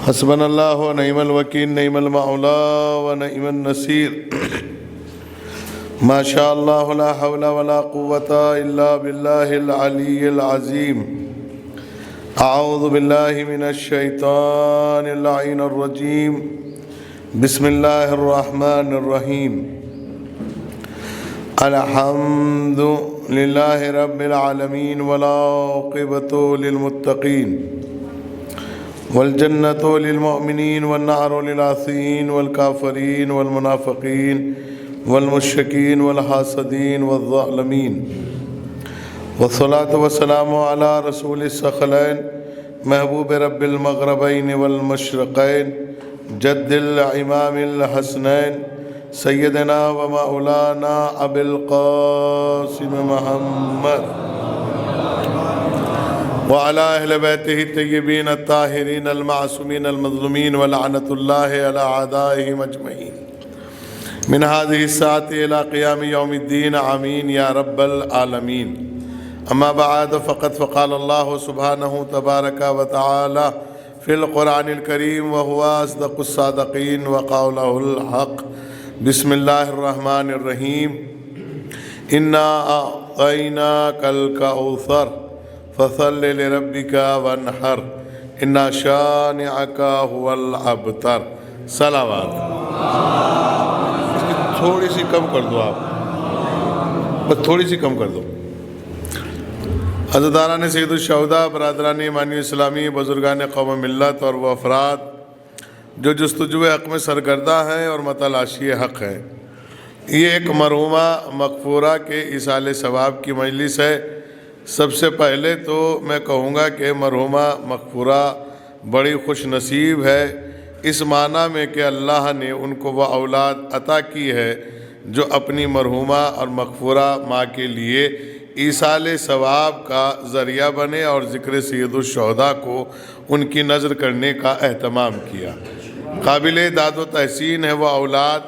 حسبنا اللہ و نعم الوکیل، نعم المولا و نعم النصیر، ما شاء اللہ لا حول ولا قوة الا باللہ العلی العظیم۔ اعوذ باللہ من الشیطان اللعین الرجیم، بسم اللہ الرحمن الرحیم۔ الحمد للہ رب العالمین والعاقبۃ للمتقین والجنة للمؤمنین والنار للعاصین والکافرین والمنافقین والمشرکین والحاسدین والظالمین، والصلاة والسلام علی رسول الثقلین محبوب رب المغربین والمشرقین جد الامام الحسنین سیدنا و مولانا ابی القاسم محمد وعلى اہل بیتہ الطیبین الطاہرین المعصومین المظلومین ولعنۃ اللہ علی اعدائہم اجمعین من هذه الساعة الى قیام یوم الدین، آمین یا رب العالمین۔ اما بعد فقد فقال اللہ سبحانہ تبارک و تعالی فی القرآن الکریم وهو اصدق الصادقین وقولہ الحق۔ بسم اللہ الرحمن الرحیم۔ انا اعطیناک الکوثر فصل لربک وانحر ان شانئک هو الابتر۔ صلوات۔ اس کی تھوڑی سی کم کر دو، آپ بس تھوڑی سی کم کر دو۔ عزیزان سید الشہداء، برادران ایمانی اسلامی، بزرگان قوم ملت اور وہ افراد جو جستجو حق میں سرگردہ ہیں اور متلاشی حق ہیں، یہ ایک مرحومہ مغفورہ کے ایصال ثواب کی مجلس ہے۔ سب سے پہلے تو میں کہوں گا کہ مرحومہ مغفورہ بڑی خوش نصیب ہے، اس معنی میں کہ اللہ نے ان کو وہ اولاد عطا کی ہے جو اپنی مرحومہ اور مغفورہ ماں کے لیے ایصال ثواب کا ذریعہ بنے اور ذکر سید الشہداء کو ان کی نذر کرنے کا اہتمام کیا۔ قابل داد و تحسین ہے وہ اولاد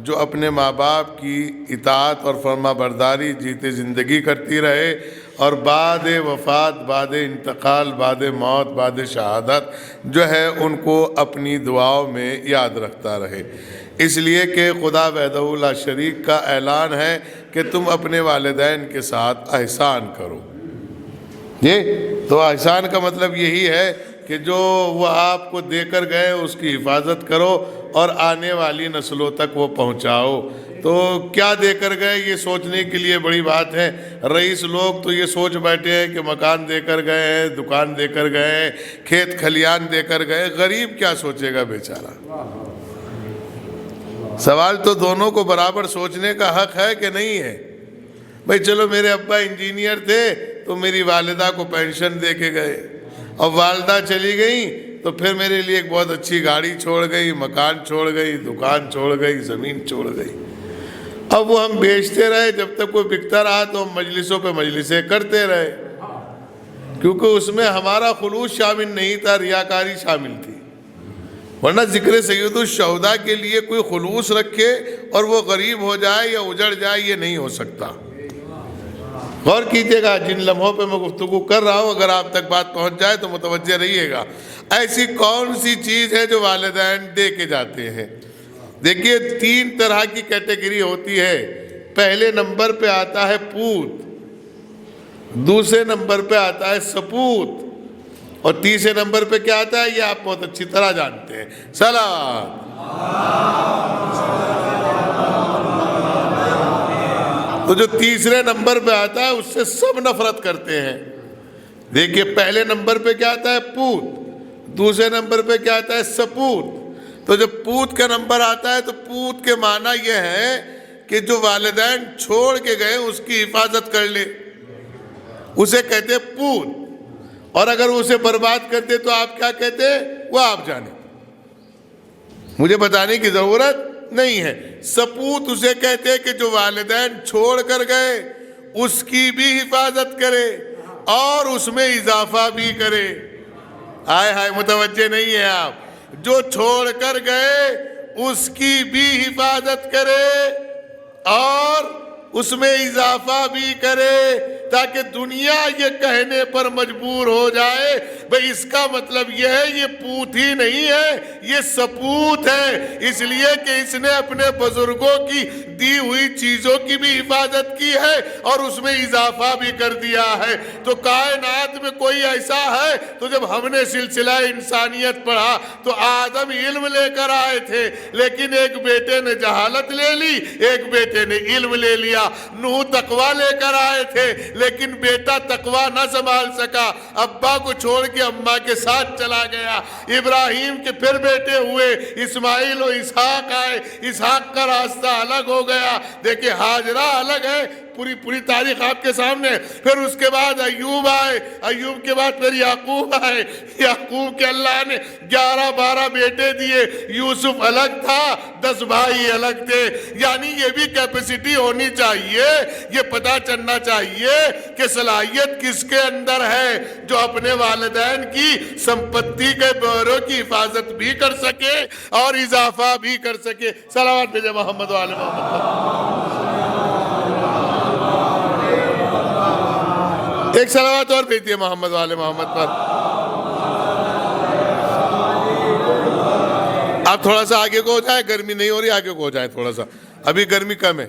جو اپنے ماں باپ کی اطاعت اور فرما برداری جیتے زندگی کرتی رہے اور بعد وفات، بعد انتقال، بعد موت، بعد شہادت جو ہے ان کو اپنی دعاؤں میں یاد رکھتا رہے۔ اس لیے کہ خدا وحدہ لا شریک کا اعلان ہے کہ تم اپنے والدین کے ساتھ احسان کرو۔ تو احسان کا مطلب یہی ہے کہ جو وہ آپ کو دے کر گئے اس کی حفاظت کرو اور آنے والی نسلوں تک وہ پہنچاؤ۔ تو کیا دے کر گئے یہ سوچنے کے لیے بڑی بات ہے۔ رئیس لوگ تو یہ سوچ بیٹھے ہیں کہ مکان دے کر گئے ہیں، دکان دے کر گئے ہیں، کھیت کھلیان دے کر گئے، غریب کیا سوچے گا بیچارہ؟ سوال تو دونوں کو برابر سوچنے کا حق ہے کہ نہیں ہے؟ بھئی چلو میرے ابا انجینئر تھے تو میری والدہ کو پینشن دے کے گئے، اور والدہ چلی گئیں تو پھر میرے لیے ایک بہت اچھی گاڑی چھوڑ گئی، مکان چھوڑ گئی، دکان چھوڑ گئی، زمین چھوڑ گئی۔ اب وہ ہم بیچتے رہے، جب تک کوئی بکتا رہا تو ہم مجلسوں پہ مجلسیں کرتے رہے، کیونکہ اس میں ہمارا خلوص شامل نہیں تھا، ریاکاری شامل تھی۔ ورنہ ذکر سید الشہداء کے لیے کوئی خلوص رکھے اور وہ غریب ہو جائے یا اجڑ جائے، یہ نہیں ہو سکتا۔ غور کیجئے گا، جن لمحوں پہ میں گفتگو کر رہا ہوں اگر آپ تک بات پہنچ جائے تو متوجہ رہیے گا۔ ایسی کون سی چیز ہے جو والدین دے کے جاتے ہیں؟ دیکھیے، 3 طرح کی کیٹیگری ہوتی ہے۔ پہلے نمبر پہ آتا ہے پوت، دوسرے نمبر پہ آتا ہے سپوت، اور تیسرے نمبر پہ کیا آتا ہے یہ آپ بہت اچھی طرح جانتے ہیں۔ سلام۔ تو جو تیسرے نمبر پہ آتا ہے اس سے سب نفرت کرتے ہیں۔ دیکھیے، پہلے نمبر پہ کیا آتا ہے پوت، دوسرے نمبر پہ کیا آتا ہے سپوت۔ تو جب پوت کا نمبر آتا ہے تو پوت کے معنی یہ ہے کہ جو والدین چھوڑ کے گئے اس کی حفاظت کر لے، اسے کہتے ہیں پوت۔ اور اگر اسے برباد کرتے تو آپ کیا کہتے؟ وہ آپ جانے، مجھے بتانے کی ضرورت نہیں ہے۔ سپوت اسے کہتے کہ جو والدین چھوڑ کر گئے اس کی بھی حفاظت کرے اور اس میں اضافہ بھی کرے۔ ہائے ہائے، متوجہ نہیں ہے آپ؟ جو چھوڑ کر گئے اس کی بھی حفاظت کرے اور اس میں اضافہ بھی کرے، تاکہ دنیا یہ کہنے پر مجبور ہو جائے بھئی اس کا مطلب یہ ہے یہ پوت ہی نہیں ہے، یہ سپوت ہے، اس لیے کہ اس نے اپنے بزرگوں کی دی ہوئی چیزوں کی بھی حفاظت کی ہے اور اس میں اضافہ بھی کر دیا ہے۔ تو کائنات میں کوئی ایسا ہے؟ تو جب ہم نے سلسلہ انسانیت پڑھا تو آدم علم لے کر آئے تھے، لیکن ایک بیٹے نے جہالت لے لی، ایک بیٹے نے علم لے لیا۔ نوح تقویٰ لے کر آئے تھے، لیکن بیٹا تقویٰ نہ سنبھال سکا، ابا کو چھوڑ کے اماں کے ساتھ چلا گیا۔ ابراہیم کے پھر بیٹے ہوئے، اسماعیل و اسحاق آئے، اسحاق کا راستہ الگ ہو گیا۔ دیکھیں ہاجرہ الگ ہے، پوری تاریخ آپ کے سامنے۔ پھر اس کے بعد ایوب آئے، ایوب کے بعد پھر یعقوب آئے، یعقوب کے اللہ نے 11-12 بیٹے دیے۔ یوسف الگ تھا، 10 بھائی الگ تھے۔ یعنی یہ بھی کیپیسٹی ہونی چاہیے، یہ پتہ چلنا چاہیے کہ صلاحیت کس کے اندر ہے، جو اپنے والدین کی سمپتی کے بیوروں کی حفاظت بھی کر سکے اور اضافہ بھی کر سکے۔ صلوات بھیجے محمد و آل محمد۔ ایک صلوات اور بھیجیے محمد و آل محمد پر۔ آپ تھوڑا سا آگے کو ہو جائے، گرمی نہیں ہو رہی، آگے کو ہو جائے تھوڑا سا، ابھی گرمی کم ہے۔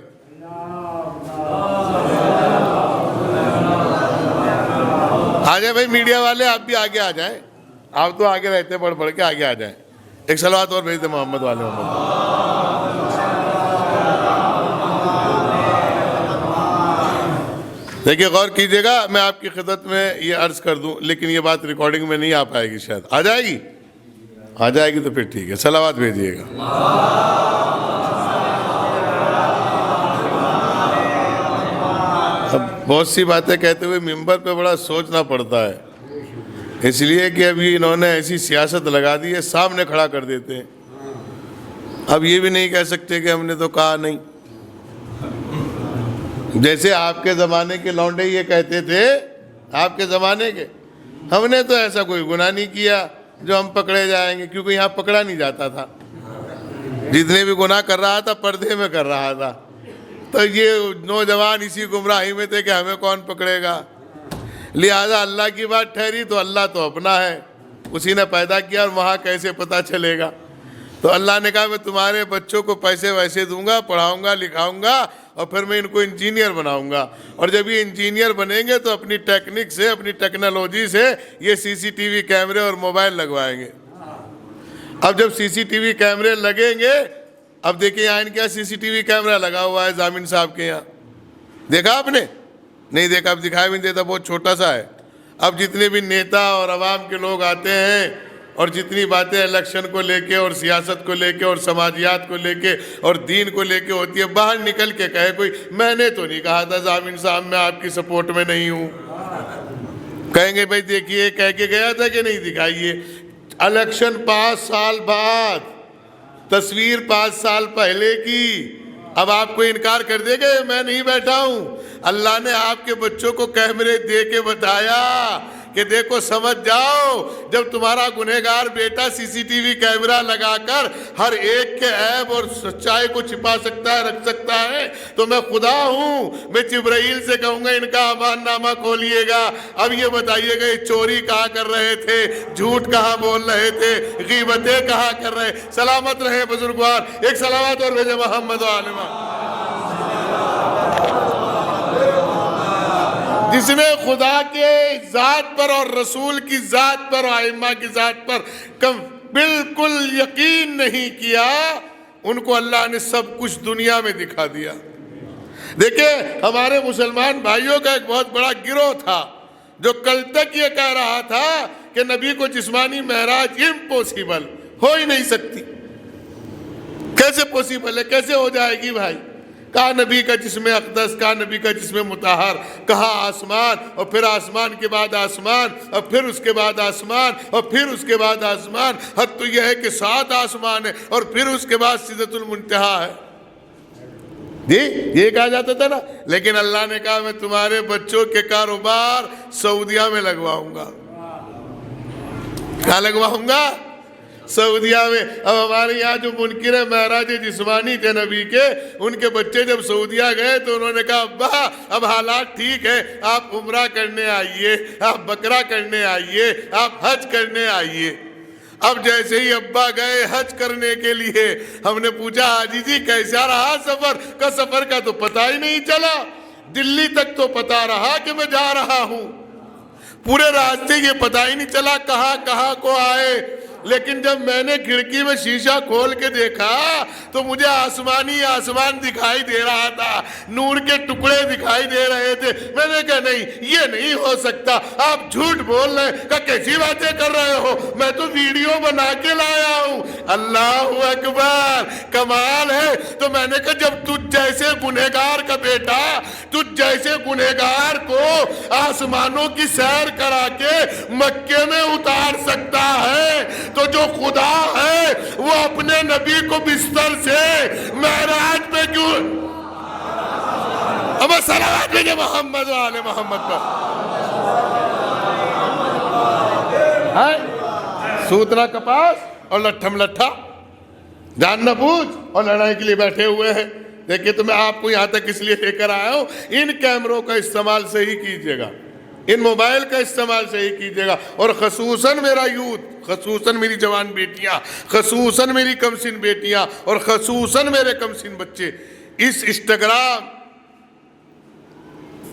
آ جائیں بھائی میڈیا والے، آپ بھی آگے آ جائیں، آپ تو آگے رہتے بڑھ کے آگے آ جائیں۔ ایک صلوات اور بھیج دیں محمد و آل محمد۔ دیکھیے غور کیجئے گا، میں آپ کی خدمت میں یہ عرض کر دوں، لیکن یہ بات ریکارڈنگ میں نہیں آ پائے گی، شاید آ جائے گی، آ جائے گی تو پھر ٹھیک ہے، صلوات بھیجئے گا۔ اب بہت سی باتیں کہتے ہوئے ممبر پہ بڑا سوچنا پڑتا ہے، اس لیے کہ ابھی انہوں نے ایسی سیاست لگا دی ہے، سامنے کھڑا کر دیتے ہیں۔ اب یہ بھی نہیں کہہ سکتے کہ ہم نے تو کہا نہیں، جیسے آپ کے زمانے کے لونڈے یہ کہتے تھے، آپ کے زمانے کے، ہم نے تو ایسا کوئی گناہ نہیں کیا جو ہم پکڑے جائیں گے، کیونکہ یہاں پکڑا نہیں جاتا تھا، جتنے بھی گناہ کر رہا تھا پردے میں کر رہا تھا۔ تو یہ نوجوان اسی گمراہی میں تھے کہ ہمیں کون پکڑے گا، لہذا اللہ کی بات ٹھہری تو اللہ تو اپنا ہے، اسی نے پیدا کیا، اور وہاں کیسے پتہ چلے گا۔ تو اللہ نے کہا میں تمہارے بچوں کو پیسے ویسے دوں گا، پڑھاؤں گا، لکھاؤں گا، اور پھر میں ان کو انجینئر بناؤں گا، اور جب یہ انجینئر بنیں گے تو اپنی ٹیکنک سے، اپنی ٹیکنالوجی سے یہ CCTV کیمرے اور موبائل لگوائیں گے۔ اب جب CCTV کیمرے لگیں گے، اب دیکھیں یہاں ان کے یہاں CCTV کیمرہ لگا ہوا ہے، ضامن صاحب کے یہاں، دیکھا آپ نے؟ نہیں دیکھا، اب دکھائی بھی نہیں دیتا، بہت چھوٹا سا ہے۔ اب جتنے بھی نیتا اور عوام کے لوگ آتے ہیں اور جتنی باتیں الیکشن کو لے کے اور سیاست کو لے کے اور سماجیات کو لے کے اور دین کو لے کے ہوتی ہے، باہر نکل کے کہے کوئی میں نے تو نہیں کہا تھا ضامن صاحب میں آپ کی سپورٹ میں نہیں ہوں، کہیں گے بھائی دیکھیے کہہ کے گیا تھا کہ نہیں، دکھائیے۔ الیکشن 5 سال بعد، تصویر 5 سال پہلے کی، اب آپ کو انکار کر دے گے میں نہیں بیٹھا ہوں۔ اللہ نے آپ کے بچوں کو کیمرے دے کے بتایا کہ دیکھو سمجھ جاؤ، جب تمہارا گنہگار بیٹا CCTV کیمرہ لگا کر ہر ایک کے عیب اور سچائی کو چھپا سکتا ہے، رکھ سکتا ہے، تو میں خدا ہوں، میں جبرائیل سے کہوں گا ان کا امان نامہ کھولیے گا، اب یہ بتائیے گا یہ چوری کہاں کر رہے تھے، جھوٹ کہاں بول رہے تھے، غیبتیں کہاں کر رہے۔ سلامت رہے بزرگوار، ایک صلوات اور بھیجے محمد و آل محمد۔ جس نے خدا کے ذات پر اور رسول کی ذات پر اور ائمہ کی ذات پر بالکل یقین نہیں کیا، ان کو اللہ نے سب کچھ دنیا میں دکھا دیا۔ دیکھیں ہمارے مسلمان بھائیوں کا ایک بہت بڑا گروہ تھا جو کل تک یہ کہہ رہا تھا کہ نبی کو جسمانی معراج امپوسیبل، ہو ہی نہیں سکتی۔ کیسے پوسیبل ہے، کیسے ہو جائے گی بھائی؟ کہا نبی کا جسم اقدس، کہا نبی کا جسم مطہر، کہا آسمان، اور پھر آسمان کے بعد آسمان، اور پھر اس کے بعد آسمان، اور پھر اس کے بعد آسمان، حد تو یہ ہے کہ 7 آسمان ہے، اور پھر اس کے بعد سدرۃ المنتہا ہے۔ جی یہ کہا جاتا تھا نا، لیکن اللہ نے کہا میں تمہارے بچوں کے کاروبار سعودیہ میں لگواؤں گا۔ کہاں لگواؤں گا؟ سعودیہ میں اب ہمارے یہاں جو منکر معراج جسمانی تھے نبی کے، ان کے بچے جب سعودیہ گئے تو انہوں نے کہا ابا اب حالات ٹھیک ہے، آپ عمرہ کرنے آئیے، آپ بکرا کرنے آئیے، آپ حج کرنے آئیے۔ اب جیسے ہی ابا گئے حج کرنے کے لیے، ہم نے پوچھا حاجی جی کیسا رہا سفر کا تو پتہ ہی نہیں چلا، دلی تک تو پتہ رہا کہ میں جا رہا ہوں، پورے راستے یہ پتہ ہی نہیں چلا کہاں کو آئے۔ لیکن جب میں نے کھڑکی میں شیشہ کھول کے دیکھا تو مجھے آسمان دکھائی دے رہا تھا، نور کے ٹکڑے دکھائی دے رہے تھے۔ میں نے کہا نہیں یہ نہیں ہو سکتا، آپ جھوٹ بول رہے ہیں۔ کہا کیسی باتیں کر رہے ہو، میں تو ویڈیو بنا کے لایا ہوں۔ اللہ اکبر، کمال ہے۔ تو میں نے کہا جب تجھ جیسے گنہگار کا بیٹا تجھ جیسے گنہگار کو آسمانوں کی سیر کرا کے مکے میں اتار سکتا ہے تو جو خدا ہے وہ اپنے نبی کو بستر سے معراج پہ کیوں؟ اب صلوات بھیجے محمد و آل محمد پر۔ سوتنا کپاس اور لٹھم لٹھا، جان نہ پوچھ اور لڑائی کے لیے بیٹھے ہوئے ہیں۔ دیکھیں تو میں آپ کو یہاں تک اس لیے لے کر آیا ہوں، ان کیمروں کا استعمال صحیح کیجئے گا، ان موبائل کا استعمال صحیح کیجئے گا، اور خصوصاً میرا یوتھ، خصوصاً میری جوان بیٹیاں، خصوصاً میری کم سن بیٹیاں، اور خصوصاً میرے کم سن بچے اس انسٹاگرام،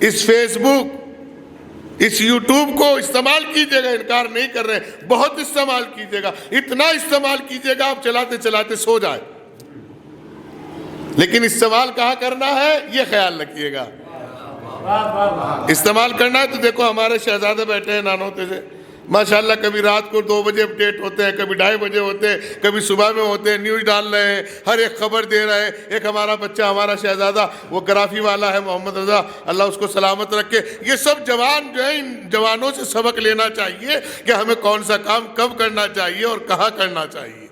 اس فیس بک، اس یوٹیوب کو استعمال کیجئے گا، انکار نہیں کر رہے، بہت استعمال کیجئے گا، اتنا استعمال کیجئے گا آپ چلاتے چلاتے سو جائے۔ لیکن استعمال کہاں کرنا ہے یہ خیال رکھیے گا۔ استعمال کرنا ہے تو دیکھو ہمارے شہزادے بیٹھے ہیں نانوتے سے، ماشاءاللہ کبھی رات کو 2 بجے اپڈیٹ ہوتے ہیں، کبھی 2:30 بجے ہوتے ہیں، کبھی صبح میں ہوتے ہیں، نیوز ڈال رہے ہیں، ہر ایک خبر دے رہے ہیں۔ ایک ہمارا بچہ، ہمارا شہزادہ، وہ گرافی والا ہے، محمد رضا، اللہ اس کو سلامت رکھے۔ یہ سب جوان جو ہیں، ان جوانوں سے سبق لینا چاہیے کہ ہمیں کون سا کام کب کرنا چاہیے اور کہاں کرنا چاہیے۔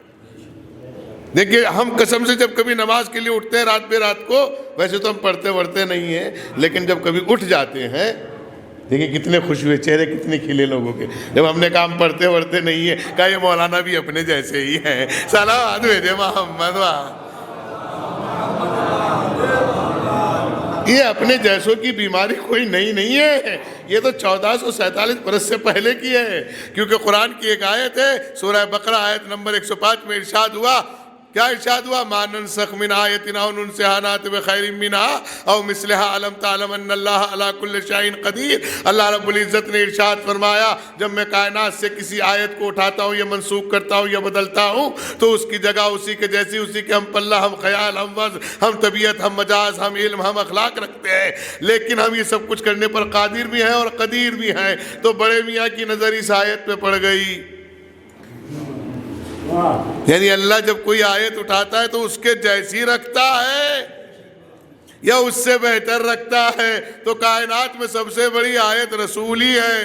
دیکھیے ہم قسم سے جب کبھی نماز کے لیے اٹھتے ہیں رات بے رات کو، ویسے تو ہم پڑھتے نہیں ہیں، لیکن جب کبھی اٹھ جاتے ہیں، دیکھیں کتنے خوش ہوئے چہرے، کتنے کھلے لوگوں کے۔ جب ہم نے کہا ہم پڑھتے نہیں ہیں، کہا یہ مولانا بھی اپنے جیسے ہی ہیں۔ صلوات بھیجے محمد۔ یہ اپنے جیسوں کی بیماری کوئی نئی نہیں ہے، یہ تو 1447 برس سے پہلے کی ہے، کیونکہ قرآن کی ایک آیت ہے، سورہ بقرہ آیت نمبر 105 میں ارشاد ہوا، کیا ارشاد ہوا؟ ما ننسخ من آیت او ننسها نأتی بخیر منها او مثلها الم تعلم ان اللہ علی کل شیء قدیر۔ اللہ رب العزت نے ارشاد فرمایا جب میں کائنات سے کسی آیت کو اٹھاتا ہوں یا منسوخ کرتا ہوں یا بدلتا ہوں تو اس کی جگہ اسی کے جیسی، اسی کے ہم پلہ، ہم خیال، ہم وزن، ہم طبیعت، ہم مجاز، ہم علم، ہم اخلاق رکھتے ہیں، لیکن ہم یہ سب کچھ کرنے پر قادر بھی ہیں اور قدیر بھی ہیں۔ تو بڑے میاں کی نظر اس آیت پہ پڑ گئی، یعنی اللہ جب کوئی آیت اٹھاتا ہے تو اس کے جیسی رکھتا ہے یا اس سے بہتر رکھتا ہے۔ تو کائنات میں سب سے بڑی آیت رسول ہی ہے،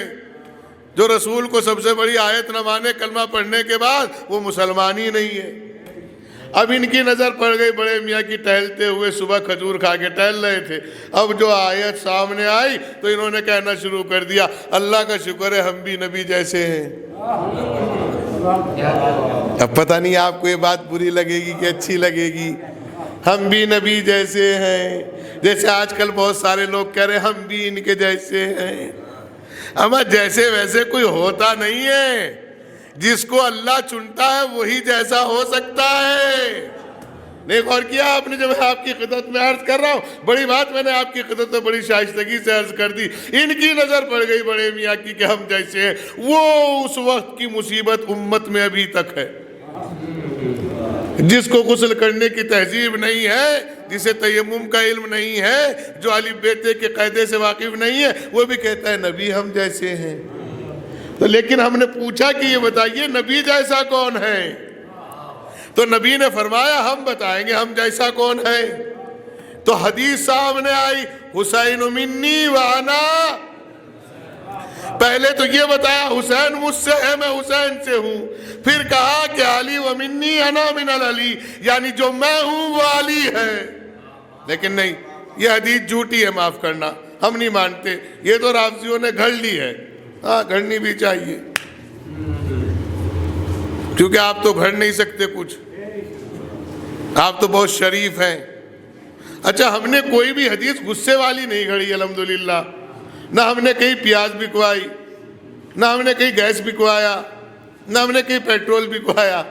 جو رسول کو سب سے بڑی آیت نہ مانے کلمہ پڑھنے کے بعد وہ مسلمان ہی نہیں ہے۔ اب ان کی نظر پڑ گئی بڑے میاں کی، ٹہلتے ہوئے صبح کھجور کھا کے ٹہل رہے تھے، اب جو آیت سامنے آئی تو انہوں نے کہنا شروع کر دیا اللہ کا شکر ہے ہم بھی نبی جیسے ہیں۔ اب پتہ نہیں آپ کو یہ بات بری لگے گی کہ اچھی لگے گی، ہم بھی نبی جیسے ہیں، جیسے آج کل بہت سارے لوگ کہہ رہے ہیں ہم بھی ان کے جیسے ہیں۔ اما جیسے ویسے کوئی ہوتا نہیں ہے، جس کو اللہ چنتا ہے وہی جیسا ہو سکتا ہے۔ نہیں غور کیا آپ نے؟ جب میں آپ کی خدمت میں عرض کر رہا ہوں، بڑی بات میں نے آپ کی خدمت میں بڑی شائستگی سے عرض کر دی، ان کی نظر پڑ گئی بڑے میاں کی کہ ہم جیسے ہیں۔ وہ اس وقت کی مصیبت امت میں ابھی تک ہے، جس کو غسل کرنے کی تہذیب نہیں ہے، جسے تیمم کا علم نہیں ہے، جو الف ب ت کے قاعدے سے واقف نہیں ہے، وہ بھی کہتا ہے نبی ہم جیسے ہیں۔ تو لیکن ہم نے پوچھا کہ یہ بتائیے نبی جیسا کون ہے؟ تو نبی نے فرمایا ہم بتائیں گے ہم جیسا کون ہے۔ تو حدیث سامنے آئی حسین منی وانا، پہلے تو یہ بتایا حسین مجھ سے ہے، میں حسین سے ہوں، پھر کہا کہ علی و منی انا من العلی، یعنی جو میں ہوں وہ علی ہے۔ لیکن نہیں، یہ حدیث جھوٹی ہے، معاف کرنا، ہم نہیں مانتے، یہ تو رافضیوں نے گھڑ لی ہے۔ ہاں گھڑنی بھی چاہیے، کیونکہ آپ تو گھڑ نہیں سکتے کچھ، آپ تو بہت شریف ہیں۔ اچھا، ہم نے کوئی بھی حدیث غصے والی نہیں گھڑی الحمدللہ، نہ ہم نے کہیں پیاز بکوائی، نہ ہم نے کہیں گیس بکوایا، نہ ہم نے کہیں پیٹرول بکوایا۔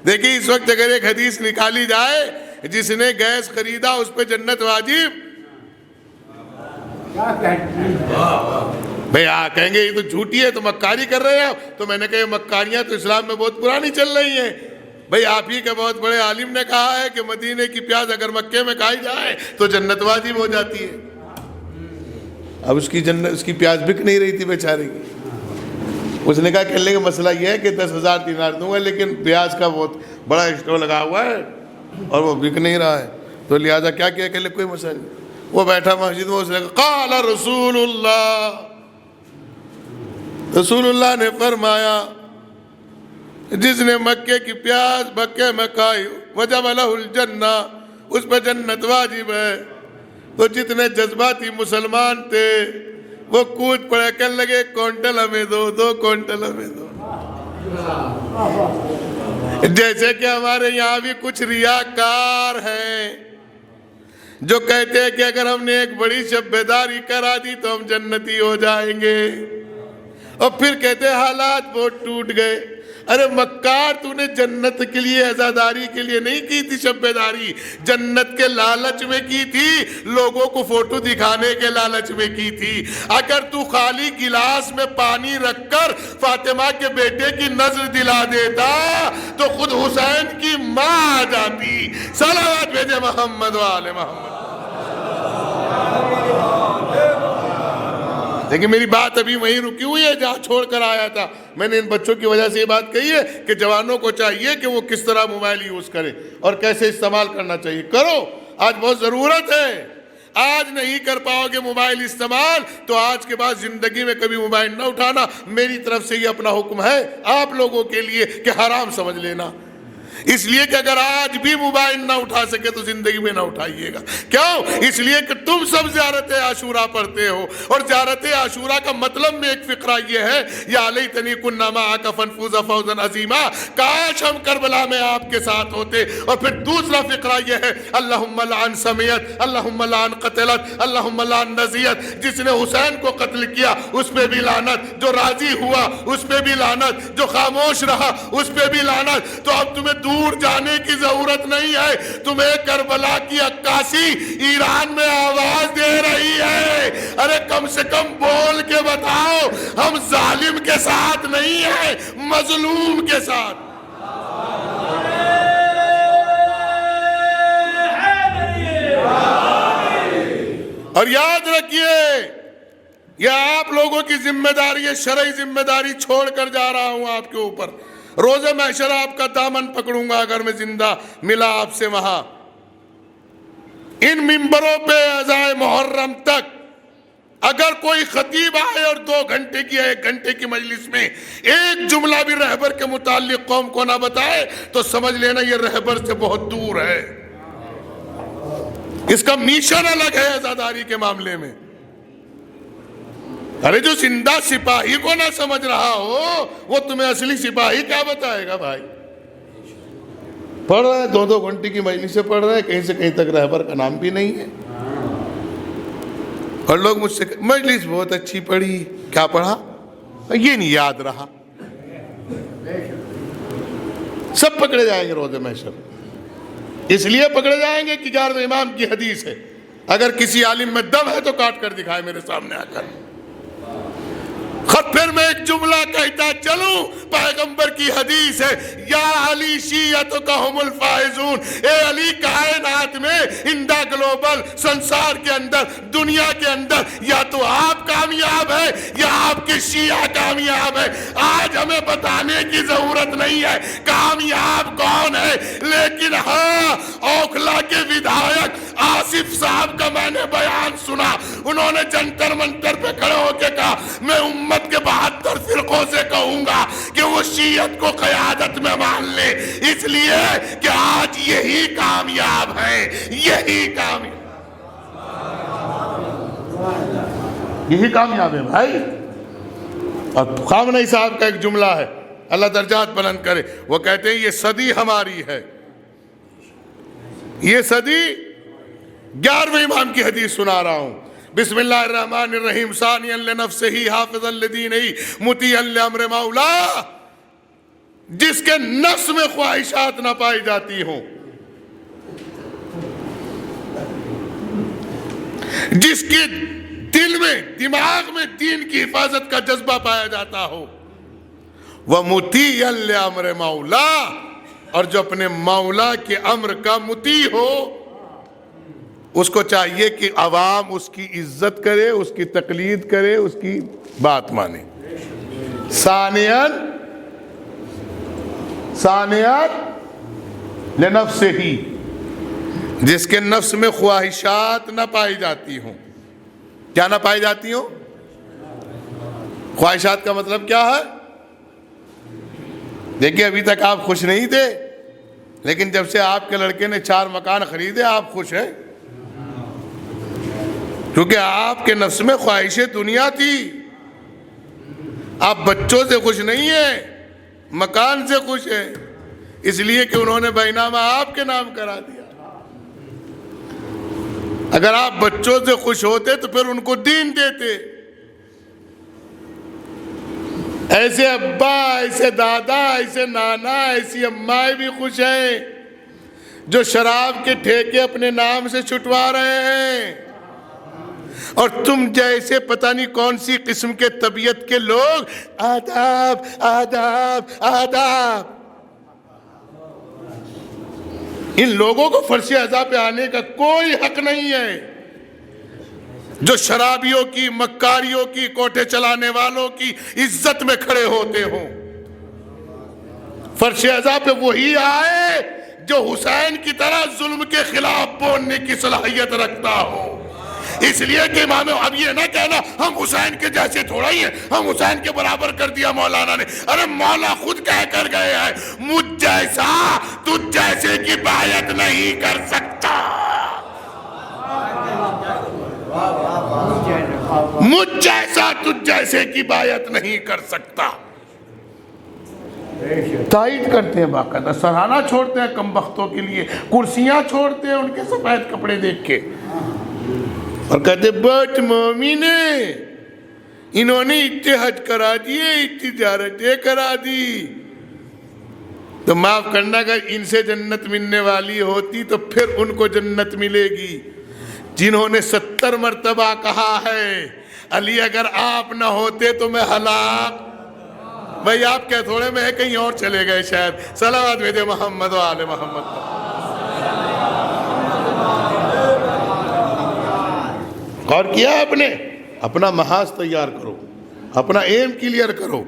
دیکھیں اس وقت اگر ایک حدیث نکالی جائے جس نے گیس خریدا اس پہ جنت واجب، بھئی کہیں گے یہ تو جھوٹی ہے، تو مکاری کر رہے ہیں۔ تو میں نے کہا مکاریاں تو اسلام میں بہت پرانی چل رہی ہیں۔ بھئی آپ ہی کے بہت بڑے عالم نے کہا ہے کہ مدینے کی پیاز اگر مکے میں کھائی جائے تو جنت واجب ہو جاتی ہے۔ اب اس کی پیاز بک نہیں رہی تھی بیچارے کی۔ اس نے کہا کہنے کا مسئلہ یہ ہے کہ 10,000 دینار دوں گا لیکن پیاز کا بہت بڑا اسٹور لگا ہوا ہے اور وہ بک نہیں رہا ہے، تو لہٰذا کیا کیا؟ کہ کوئی مسئلہ نہیں۔ وہ بیٹھا مسجد میں، اس نے کہا قال رسول اللہ، رسول اللہ نے فرمایا جس نے مکے کی پیاز مکے میں کھائی وجب لہ الجنہ، اس پہ جنت واجب ہے۔ تو جتنے جذباتی مسلمان تھے وہ کود پڑے، کہنے لگے کونٹل ہمیں دو، 2 کونٹل ہمیں دو۔ جیسے کہ ہمارے یہاں بھی کچھ ریاکار ہیں جو کہتے ہیں کہ اگر ہم نے ایک بڑی شب بیداری کرا دی تو ہم جنتی ہو جائیں گے، اور پھر کہتے ہیں حالات بہت ٹوٹ گئے۔ ارے مکار، تو نے جنت کے لیے عزاداری کے لیے نہیں کی تھی شب بیداری، جنت کے لالچ میں کی تھی، لوگوں کو فوٹو دکھانے کے لالچ میں کی تھی۔ اگر تو خالی گلاس میں پانی رکھ کر فاطمہ کے بیٹے کی نظر دلا دیتا تو خود حسین کی ماں آ جاتی۔ صلوات بھیجے محمد و آل محمد۔ لیکن میری بات ابھی وہیں رکی ہوئی ہے جہاں چھوڑ کر آیا تھا۔ میں نے ان بچوں کی وجہ سے یہ بات کہی ہے کہ جوانوں کو چاہیے کہ وہ کس طرح موبائل یوز کریں اور کیسے استعمال کرنا چاہیے۔ کرو، آج بہت ضرورت ہے۔ آج نہیں کر پاؤ گے موبائل استعمال تو آج کے بعد زندگی میں کبھی موبائل نہ اٹھانا۔ میری طرف سے یہ اپنا حکم ہے آپ لوگوں کے لیے کہ حرام سمجھ لینا، اس لیے کہ اگر آج بھی موبائل نہ اٹھا سکے تو زندگی میں نہ اٹھائیے گا۔ کیوں؟ اس لیے کہ تم سب زیارت عاشورہ پڑھتے ہو، اور زیارت عاشورہ کا مطلب میں ایک فقرہ یہ ہے، یا لیتنی کنا معک فنفوز فوزا عظیما، کاش ہم کربلا میں آپ کے ساتھ ہوتے۔ اور پھر دوسرا فقرہ یہ ہے، اللہم لعن سمیت، اللہم لعن قتلت، اللہم لعن نزیت، جس نے حسین کو قتل کیا اس پہ بھی لعنت، جو راضی ہوا اس پہ بھی لعنت، جو خاموش رہا اس پہ بھی لعنت۔ تو اب تمہیں دور جانے کی ضرورت نہیں ہے، تمہیں کربلا کی عکاسی ایران میں آواز دے رہی ہے۔ ارے کم سے کم بول کے بتاؤ، ہم ظالم کے ساتھ نہیں ہیں، مظلوم کے ساتھ۔ اور یاد رکھیے، یہ آپ لوگوں کی ذمہ داری ہے، شرعی ذمہ داری چھوڑ کر جا رہا ہوں آپ کے اوپر۔ روز محشر آپ کا دامن پکڑوں گا اگر میں زندہ ملا آپ سے وہاں۔ ان ممبروں پہ عزائے محرم تک اگر کوئی خطیب آئے اور 2 گھنٹے کی 1 گھنٹے کی مجلس میں ایک جملہ بھی رہبر کے متعلق قوم کو نہ بتائے تو سمجھ لینا یہ رہبر سے بہت دور ہے، اس کا میشن الگ ہے عزاداری کے معاملے میں۔ ارے جو زندہ سپاہی کو نہ سمجھ رہا ہو وہ تمہیں اصلی سپاہی کیا بتائے گا بھائی؟ پڑھ رہے ہیں 2 گھنٹے کی مجلس سے پڑھ رہے ہیں، کہیں سے کہیں تک رہبر کا نام بھی نہیں ہے۔ اور لوگ مجھ سے مجلس بہت اچھی پڑھی، کیا پڑھا یہ نہیں یاد رہا۔ سب پکڑے جائیں گے روز محشر، اس لیے پکڑے جائیں گے کہ 11ویں امام کی حدیث ہے، اگر کسی عالم میں دم ہے تو کاٹ کر دکھائے میرے سامنے آ کر۔ پھر میں ایک جملہ کہتا چلوں، پیغمبر کی حدیث ہے، یا علی شیعتک ہم الفائزون، اے علی کائنات میں انڈا گلوبل سنسار کے اندر دنیا کے اندر یا تو آپ کامیاب ہے یا آپ کے شیعہ کامیاب ہے۔ آج ہمیں بتانے کی ضرورت نہیں ہے کامیاب کون ہے، لیکن ہاں اوکھلا کے ودھایک آصف صاحب کا میں نے بیان سنا، انہوں نے جنتر منتر پہ کھڑے ہو کے کہا میں امت کے 72 فرقوں سے کہوں گا کہ وہ شیعت کو قیادت میں مان لے، اس لیے کہ آج یہی کامیاب ہے، یہی کامیاب ہے بھائی۔ اور خامنہئی صاحب کا ایک جملہ ہے، اللہ درجات بلند کرے. وہ کہتے ہیں یہ صدی ہماری ہے, یہ صدی 11ویں امام کی حدیث سنا رہا ہوں. بسم اللہ الرحمن الرحیم. ثانیاً لنفسہ حافظا لدینہ مطیعا لامر مولا, جس کے نفس میں خواہشات نہ پائی جاتی ہوں, جس کے دل میں دماغ میں دین کی حفاظت کا جذبہ پایا جاتا ہو, وَمُطِيعًا لِأَمْرِ مَوْلَا, اور جو اپنے مولا کے امر کا مطیع ہو. اس کو چاہیے کہ عوام اس کی عزت کرے, اس کی تقلید کرے, اس کی بات مانے. ثانیاً لنفسہ, جس کے نفس میں خواہشات نہ پائی جاتی ہوں. کیا نہ پائی جاتی ہوں؟ خواہشات کا مطلب کیا ہے؟ دیکھیے ابھی تک آپ خوش نہیں تھے, لیکن جب سے آپ کے لڑکے نے 4 مکان خریدے آپ خوش ہیں, کیونکہ آپ کے نفس میں خواہش دنیا تھی. آپ بچوں سے خوش نہیں ہیں, مکان سے خوش ہیں, اس لیے کہ انہوں نے بینامہ آپ کے نام کرا دیا. اگر آپ بچوں سے خوش ہوتے تو پھر ان کو دین دیتے. ایسے ابا, ایسے دادا, ایسے نانا, ایسی امائیں بھی خوش ہیں جو شراب کے ٹھیکے اپنے نام سے چھٹوا رہے ہیں, اور تم جیسے پتہ نہیں کون سی قسم کے طبیعت کے لوگ آداب آداب آداب. ان لوگوں کو فرش ازا پہ آنے کا کوئی حق نہیں ہے جو شرابیوں کی, مکاریوں کی, کوٹے چلانے والوں کی عزت میں کھڑے ہوتے ہوں. فرش ازا پہ وہی آئے جو حسین کی طرح ظلم کے خلاف بولنے کی صلاحیت رکھتا ہو. اس لیے کہ امام, اب یہ نہ کہنا ہم حسین کے جیسے تھوڑا ہی ہیں, ہم حسین کے برابر کر دیا مولانا نے. ارے مولا خود کہہ کر گئے ہیں, مجھ جیسا تجھ جیسے کی بیعت نہیں کر سکتا, مجھ جیسا تجھ جیسے کی بیعت نہیں کر سکتا. تائید کرتے ہیں, باقاعدہ سرہانہ چھوڑتے ہیں کم بختوں کے لیے, کرسیاں چھوڑتے ہیں ان کے سفید کپڑے دیکھ کے, اور کہتے بہت مومن ہیں, انہوں نے اتنے حج کرا دیے, اتنی زیارتیں کرا دی. تو معاف کرنا, اگر ان سے جنت ملنے والی ہوتی تو پھر ان کو جنت ملے گی جنہوں نے 70 مرتبہ کہا ہے علی اگر آپ نہ ہوتے تو میں ہلاک. بھائی آپ کیا تھوڑے میں ہے, کہیں اور چلے گئے شاید. صلوات بھیجے محمد و آل محمد. غور کیا آپ نے؟ اپنا محاذ تیار کرو, اپنا ایم کلیئر کرو.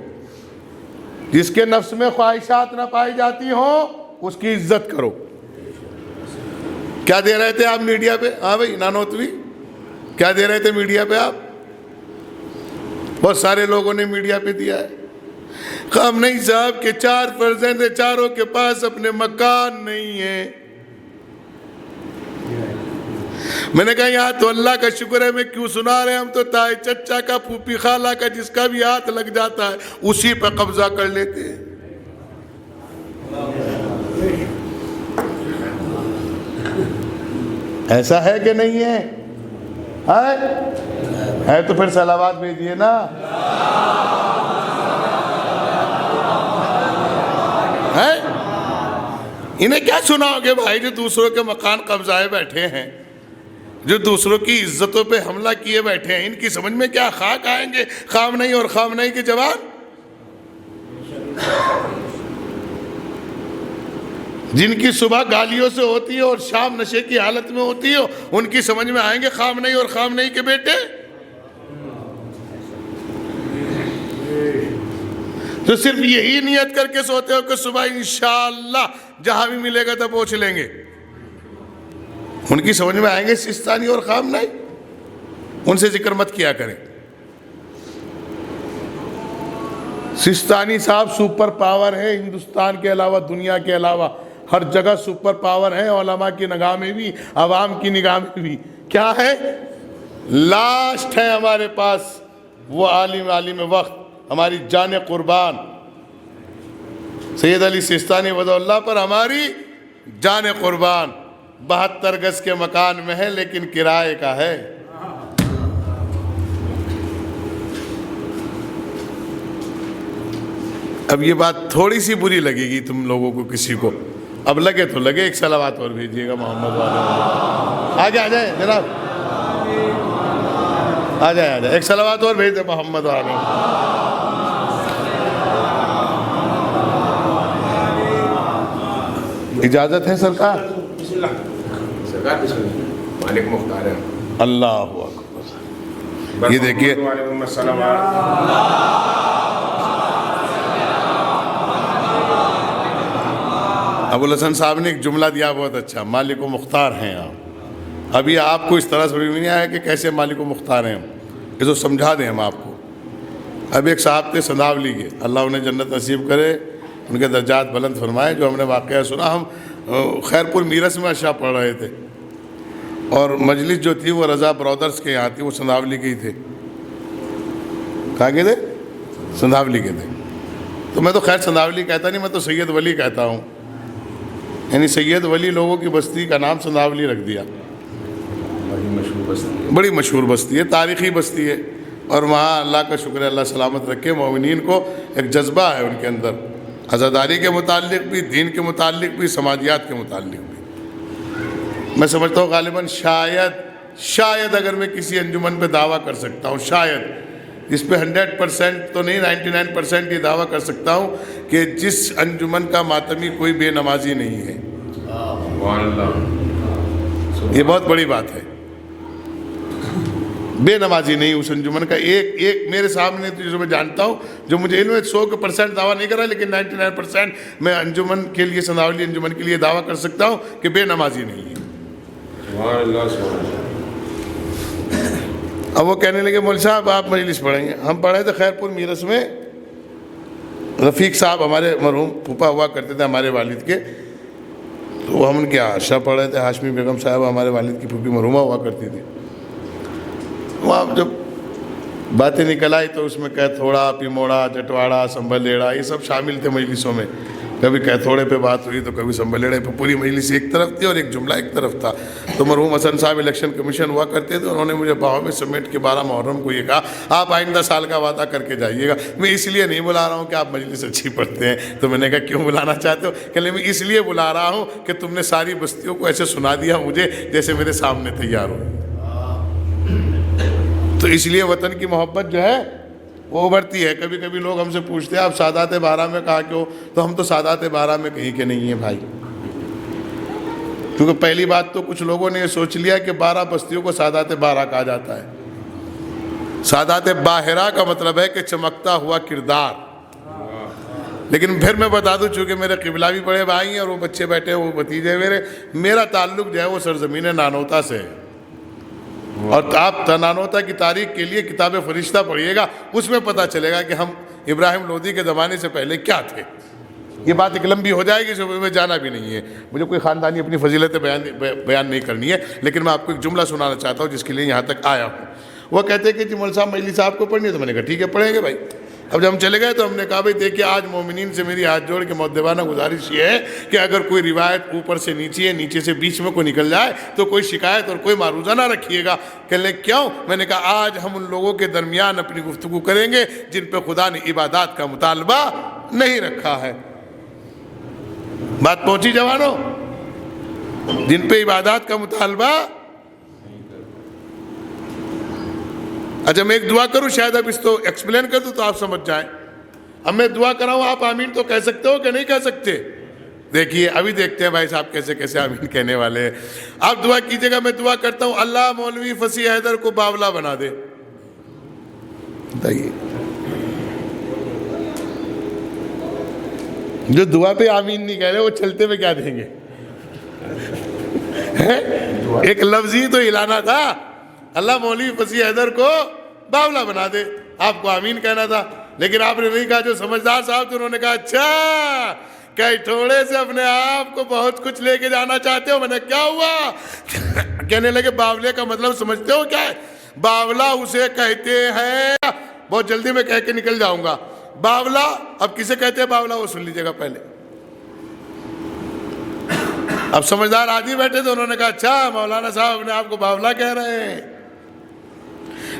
جس کے نفس میں خواہشات نہ پائی جاتی ہوں اس کی عزت کرو. کیا دے رہے تھے آپ میڈیا پہ؟ ہاں بھائی نانوتوی, کیا دے رہے تھے میڈیا پہ آپ؟ بہت سارے لوگوں نے میڈیا پہ دیا ہے. خامنئی صاحب کے 4 فرزند ہیں, چاروں کے پاس اپنے مکان نہیں ہیں. میں نے کہا یہاں تو اللہ کا شکر ہے, میں کیوں سنا رہے ہیں, ہم تو تائی چچا کا, پھوپھی خالہ کا, جس کا بھی ہاتھ لگ جاتا ہے اسی پہ قبضہ کر لیتے ہیں. ایسا ہے کہ نہیں ہے؟ ہے تو پھر صلوات بھیجیے نا. ہے انہیں کیا سناؤ گے بھائی جو دوسروں کے مکان قبضائے بیٹھے ہیں, جو دوسروں کی عزتوں پہ حملہ کیے بیٹھے ہیں, ان کی سمجھ میں کیا خاک آئیں گے خامنئی اور خامنئی کے جوان؟ جن کی صبح گالیوں سے ہوتی ہے اور شام نشے کی حالت میں ہوتی ہے, ان کی سمجھ میں آئیں گے خامنئی اور خامنئی کے بیٹے؟ تو صرف یہی نیت کر کے سوتے ہو کہ صبح انشاءاللہ جہاں بھی ملے گا تو پہنچ لیں گے. ان کی سمجھ میں آئیں گے سستانی اور خامنئی؟ ان سے ذکر مت کیا کریں. سستانی صاحب سپر پاور ہے ہندوستان کے علاوہ, دنیا کے علاوہ ہر جگہ سپر پاور ہے, علماء کی نگاہ میں بھی, عوام کی نگاہ میں بھی. کیا ہے؟ لاسٹ ہے ہمارے پاس وہ عالم وقت, ہماری جان قربان سید علی سیستانی وضع اللہ پر ہماری جان قربان 72 گز کے مکان میں ہے لیکن کرائے کا ہے. اب یہ بات تھوڑی سی بری لگے گی تم لوگوں کو کسی کو، اب لگے تو لگے. ایک صلوات اور بھیجیے گا محمد والے. آ جائے جناب، آ جائے ایک صلوات اور بھیج دے محمد والے. اجازت ہے سرکار؟ مالک مختار ہے. اللہ اکبر. یہ دیکھیے ابوالحسن صاحب نے ایک جملہ دیا بہت اچھا، مالک و مختار ہیں آپ. ابھی آپ کو اس طرح سمجھ میں نہیں آیا کہ کیسے مالک و مختار ہیں، یہ تو سمجھا دیں ہم آپ کو. اب ایک صاحب تھے سندھاولی کے، اللہ انہیں جنت نصیب کرے، ان کے درجات بلند فرمائے. جو ہم نے واقعہ سنا، ہم خیرپور میرس میں اشیاء پڑھ رہے تھے اور مجلس جو تھی وہ رضا برادرز کے یہاں تھی، وہ سندھاولی کے ہی تھے. کہاں کے تھے؟ سندھاولی کے تھے. تو میں تو خیر سندھاولی کہتا نہیں، میں تو سید ولی کہتا ہوں. یعنی سید ولی لوگوں کی بستی کا نام سندھاولی رکھ دیا. بڑی مشہور بستی ہے، تاریخی بستی ہے. اور وہاں اللہ کا شکر ہے، اللہ سلامت رکھے، مومنین کو ایک جذبہ ہے ان کے اندر، عزاداری کے متعلق بھی، دین کے متعلق بھی، سماجیات کے متعلق بھی. میں سمجھتا ہوں غالباً شاید اگر میں کسی انجمن پہ دعویٰ کر سکتا ہوں، شاید اس پہ 100% تو نہیں، 99% یہ دعویٰ کر سکتا ہوں کہ جس انجمن کا ماتمی کوئی بے نمازی نہیں ہے. یہ بہت بڑی بات ہے. بے نمازی نہیں اس انجمن کا. ایک میرے سامنے تو جو میں جانتا ہوں، جو مجھے علم ہے، 100% دعویٰ نہیں کر رہا، لیکن 99% میں انجمن کے لیے، سندھاولی انجمن کے لیے دعویٰ کر سکتا ہوں کہ بے نمازی نہیں ہے. اب وہ کہنے لگے مول صاحب آپ مجلس پڑھیں گے. ہم پڑھے تھے خیرپور میرس میں، رفیق صاحب ہمارے مرحوم پھوپھا ہوا کرتے تھے ہمارے والد کے، تو ہم ان کے عائشہ پڑھ رہے تھے. ہاشمی بیگم صاحب ہمارے والد کی پھوپھی مرحومہ ہوا کرتی تھی. وہاں جب باتیں نکل آئی تو اس میں کیتھوڑا، پیموڑا، جٹواڑا، سنبھلیڑا، یہ سب شامل تھے مجلسوں میں. کبھی کیتھوڑے پہ بات ہوئی تو کبھی سنبھلیڑے پہ. پوری مجلس ایک طرف تھی اور ایک جملہ ایک طرف تھا. تو مرحوم حسن صاحب الیکشن کمیشن ہوا کرتے تھے، انہوں نے مجھے باہوں میں سمیٹ کے 12 محرم کو یہ کہا آپ آئندہ سال کا وعدہ کر کے جائیے گا. میں اس لیے نہیں بلا رہا ہوں کہ آپ مجلس اچھی پڑھتے ہیں. تو میں نے کہا کیوں بلانا چاہتے ہو؟ کہ میں اس لیے بلا رہا ہوں کہ تم نے ساری بستیوں کو ایسے سنا دیا مجھے جیسے میرے سامنے تیار ہو. تو اس لیے وطن کی محبت جو ہے وہ ابھرتی ہے. کبھی کبھی لوگ ہم سے پوچھتے ہیں آپ سادات 12 میں کہا کیوں؟ تو ہم تو سادات 12 میں کہیں کے نہیں ہیں بھائی. کیونکہ پہلی بات تو کچھ لوگوں نے یہ سوچ لیا کہ 12 بستیوں کو سادات 12 کہا جاتا ہے. سادات باہرہ کا مطلب ہے کہ چمکتا ہوا کردار. لیکن پھر میں بتا دوں، چونکہ میرے قبلہ بھی بڑے بھائی ہیں اور وہ بچے بیٹھے وہ بھتیجے میرا تعلق جو ہے وہ سرزمین نانوتا سے ہے. اور آپ نانوتا کی تاریخ کے لیے کتاب فرشتہ پڑھیے گا، اس میں پتہ چلے گا کہ ہم ابراہیم لودھی کے زمانے سے پہلے کیا تھے. یہ بات ایک لمبی ہو جائے گی، جو میں جانا بھی نہیں ہے. مجھے کوئی خاندانی اپنی فضیلتیں بیان نہیں کرنی ہے، لیکن میں آپ کو ایک جملہ سنانا چاہتا ہوں جس کے لیے یہاں تک آیا ہوں. وہ کہتے ہیں کہ جی مول صاحب مجلس صاحب کو پڑھنی ہے. تو میں نے کہا ٹھیک ہے پڑھیں گے بھائی. اب جب ہم چلے گئے تو ہم نے کہا بھائی دیکھیے آج مومنین سے میری ہاتھ جوڑ کے مؤدبانہ گزارش یہ ہے کہ اگر کوئی روایت اوپر سے نیچے ہے، نیچے سے بیچ میں کوئی نکل جائے تو کوئی شکایت اور کوئی معروضہ نہ رکھیے گا. کہنے کیوں؟ میں نے کہا آج ہم ان لوگوں کے درمیان اپنی گفتگو کریں گے جن پہ خدا نے عبادات کا مطالبہ نہیں رکھا ہے. بات پہنچی جوانوں؟ جن پہ عبادات کا مطالبہ. اچھا میں ایک دعا کروں، شاید اب اس تو ایکسپلین کر دوں تو آپ سمجھ جائیں. اب میں دعا کراؤں، آپ آمین تو کہہ سکتے ہو کہ نہیں کہہ سکتے؟ دیکھیے ابھی دیکھتے ہیں بھائی صاحب کیسے کیسے آمین کہنے والے ہیں. آپ دعا کیجئے گا. میں دعا کرتا ہوں اللہ مولوی فصیح حیدر کو باولا بنا دے. بتائیے جو دعا پہ آمین نہیں کہہ رہے وہ چلتے پہ کیا دیں گے؟ ایک لفظ ہی تو ہلانا تھا. اللہ مولوی فصیح حیدر کو باولا بنا دے. آپ کو آمین کہنا تھا، لیکن آپ نے نہیں کہا. جو سمجھدار صاحب تھے انہوں نے کہا اچھا کیٹھوڑے سے اپنے آپ کو بہت کچھ لے کے جانا چاہتے ہو. میں نے کیا ہوا؟ کہنے لگے باولے کا مطلب سمجھتے ہو کیا ہے؟ باولا اسے کہتے ہیں، بہت جلدی میں کہہ کے نکل جاؤں گا. باولا اب کسے کہتے ہیں باولا وہ سن لیجیے گا پہلے. اب سمجھدار آدمی بیٹھے تھے, انہوں نے کہا اچھا مولانا صاحب اپنے آپ کو باولا کہہ رہے ہیں.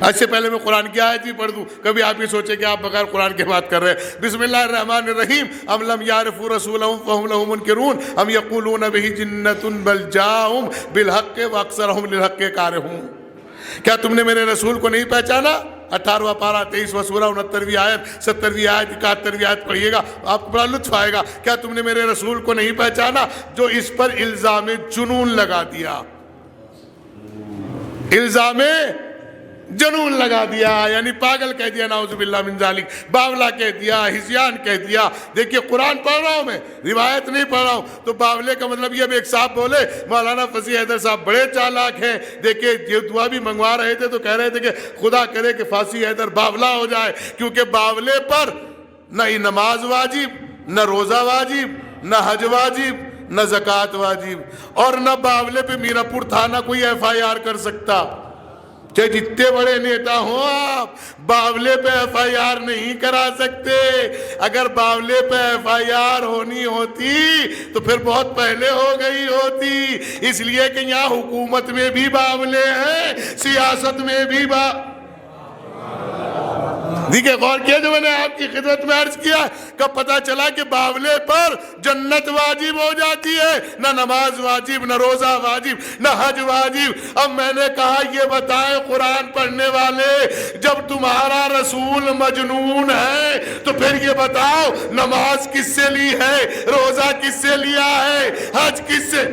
اس سے پہلے میں قرآن کی آیت ہی پڑھ دوں, کبھی آپ یہ سوچیں کہ آپ بغیر قرآن کے بات کر رہے ہیں. بسم اللہ الرحمن الرحیم. ام لم یعرفوا رسولهم فهم له منکرون ام یقولون به جنۃ بل جاءهم بالحق واکثرهم للحق کارہون. کیا تم نے میرے رسول کو نہیں پہچانا؟ 18واں پارہ 23واں سورہ 69ویں آیت 70ویں آیت 71ویں آیت پڑھیے گا, آپ کو بڑا لطف آئے گا. کیا تم نے میرے رسول کو نہیں پہچانا جو اس پر الزام جنون لگا دیا, الزام جنون لگا دیا, یعنی پاگل کہہ دیا, نعوذ باللہ من ذالک, باولا کہہ دیا, ہزیان کہہ دیا. دیکھیے قرآن پڑھ رہا ہوں میں, روایت نہیں پڑھ رہا ہوں. تو باولے کا مطلب یہ, اب ایک صاحب بولے مولانا فصیح حیدر صاحب بڑے چالاک ہیں. دیکھیے یہ دعا بھی منگوا رہے تھے تو کہہ رہے تھے کہ خدا کرے کہ فصیح حیدر باولا ہو جائے, کیونکہ باولے پر نہ نماز واجب, نہ روزہ واجب, نہ حج واجب, نہ زکوٰۃ واجب, اور نہ باولے پہ میرا پور تھانہ کوئی FIR کر سکتا. چاہے جتنے بڑے نیتا ہوں آپ, باولے پہ FIR نہیں کرا سکتے. اگر باولے پہ FIR ہونی ہوتی تو پھر بہت پہلے ہو گئی ہوتی. اس لیے کہ یہاں حکومت میں بھی باولے ہیں, سیاست میں بھی دیکھیں غور کیا جو میں نے آپ کی خدمت میں عرض کیا, کب پتا چلا کہ باولے پر جنت واجب ہو جاتی ہے, نہ نماز واجب, نہ روزہ واجب, نہ حج واجب. اب میں نے کہا یہ بتائیں قرآن پڑھنے والے, جب تمہارا رسول مجنون ہے تو پھر یہ بتاؤ نماز کس سے لی ہے, روزہ کس سے لیا ہے, حج کس سے.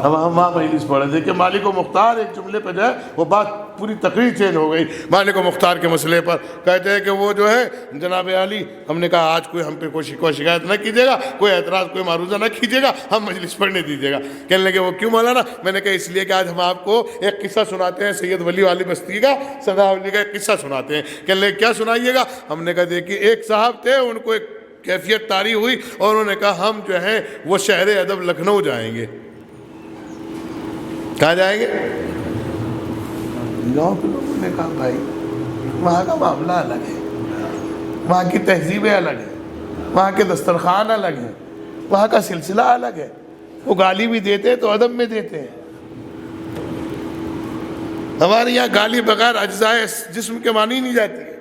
اب ہم وہاں مجلس پڑھے تھے کہ مالک و مختار ایک جملے پہ جو ہے وہ بات پوری تقریر چینج ہو گئی. مالک و مختار کے مسئلے پر کہتے ہیں کہ وہ جو ہے جناب عالی, ہم نے کہا آج کوئی ہم پہ کوئی شکایت نہ کیجیے گا, کوئی اعتراض کوئی معروضہ نہ کیجیے گا, ہم مجلس پڑھنے دیجیے گا. کہنے لگے وہ کیوں مولانا؟ میں نے کہا اس لیے کہ آج ہم آپ کو ایک قصہ سناتے ہیں, سید ولی والی بستی کا سدا ولی کا ایک قصہ سناتے ہیں. کہنے لگے کیا سنائیے گا؟ ہم نے کہا دیکھیے ایک صاحب تھے, ان کو ایک کیفیت طاری ہوئی اور انہوں نے کہا ہم جو ہے وہ شہر ادب لکھنؤ جائیں گے. کہاں جائیں گے؟ گاؤں کے لوگوں نے کہا بھائی وہاں کا معاملہ الگ ہے, وہاں کی تہذیبیں الگ ہیں, وہاں کے دسترخوان الگ ہیں, وہاں کا سلسلہ الگ ہے. وہ گالی بھی دیتے ہیں تو ادب میں دیتے ہیں. ہمارے یہاں گالی بغیر اجزاء جسم کے مانی نہیں جاتی ہے.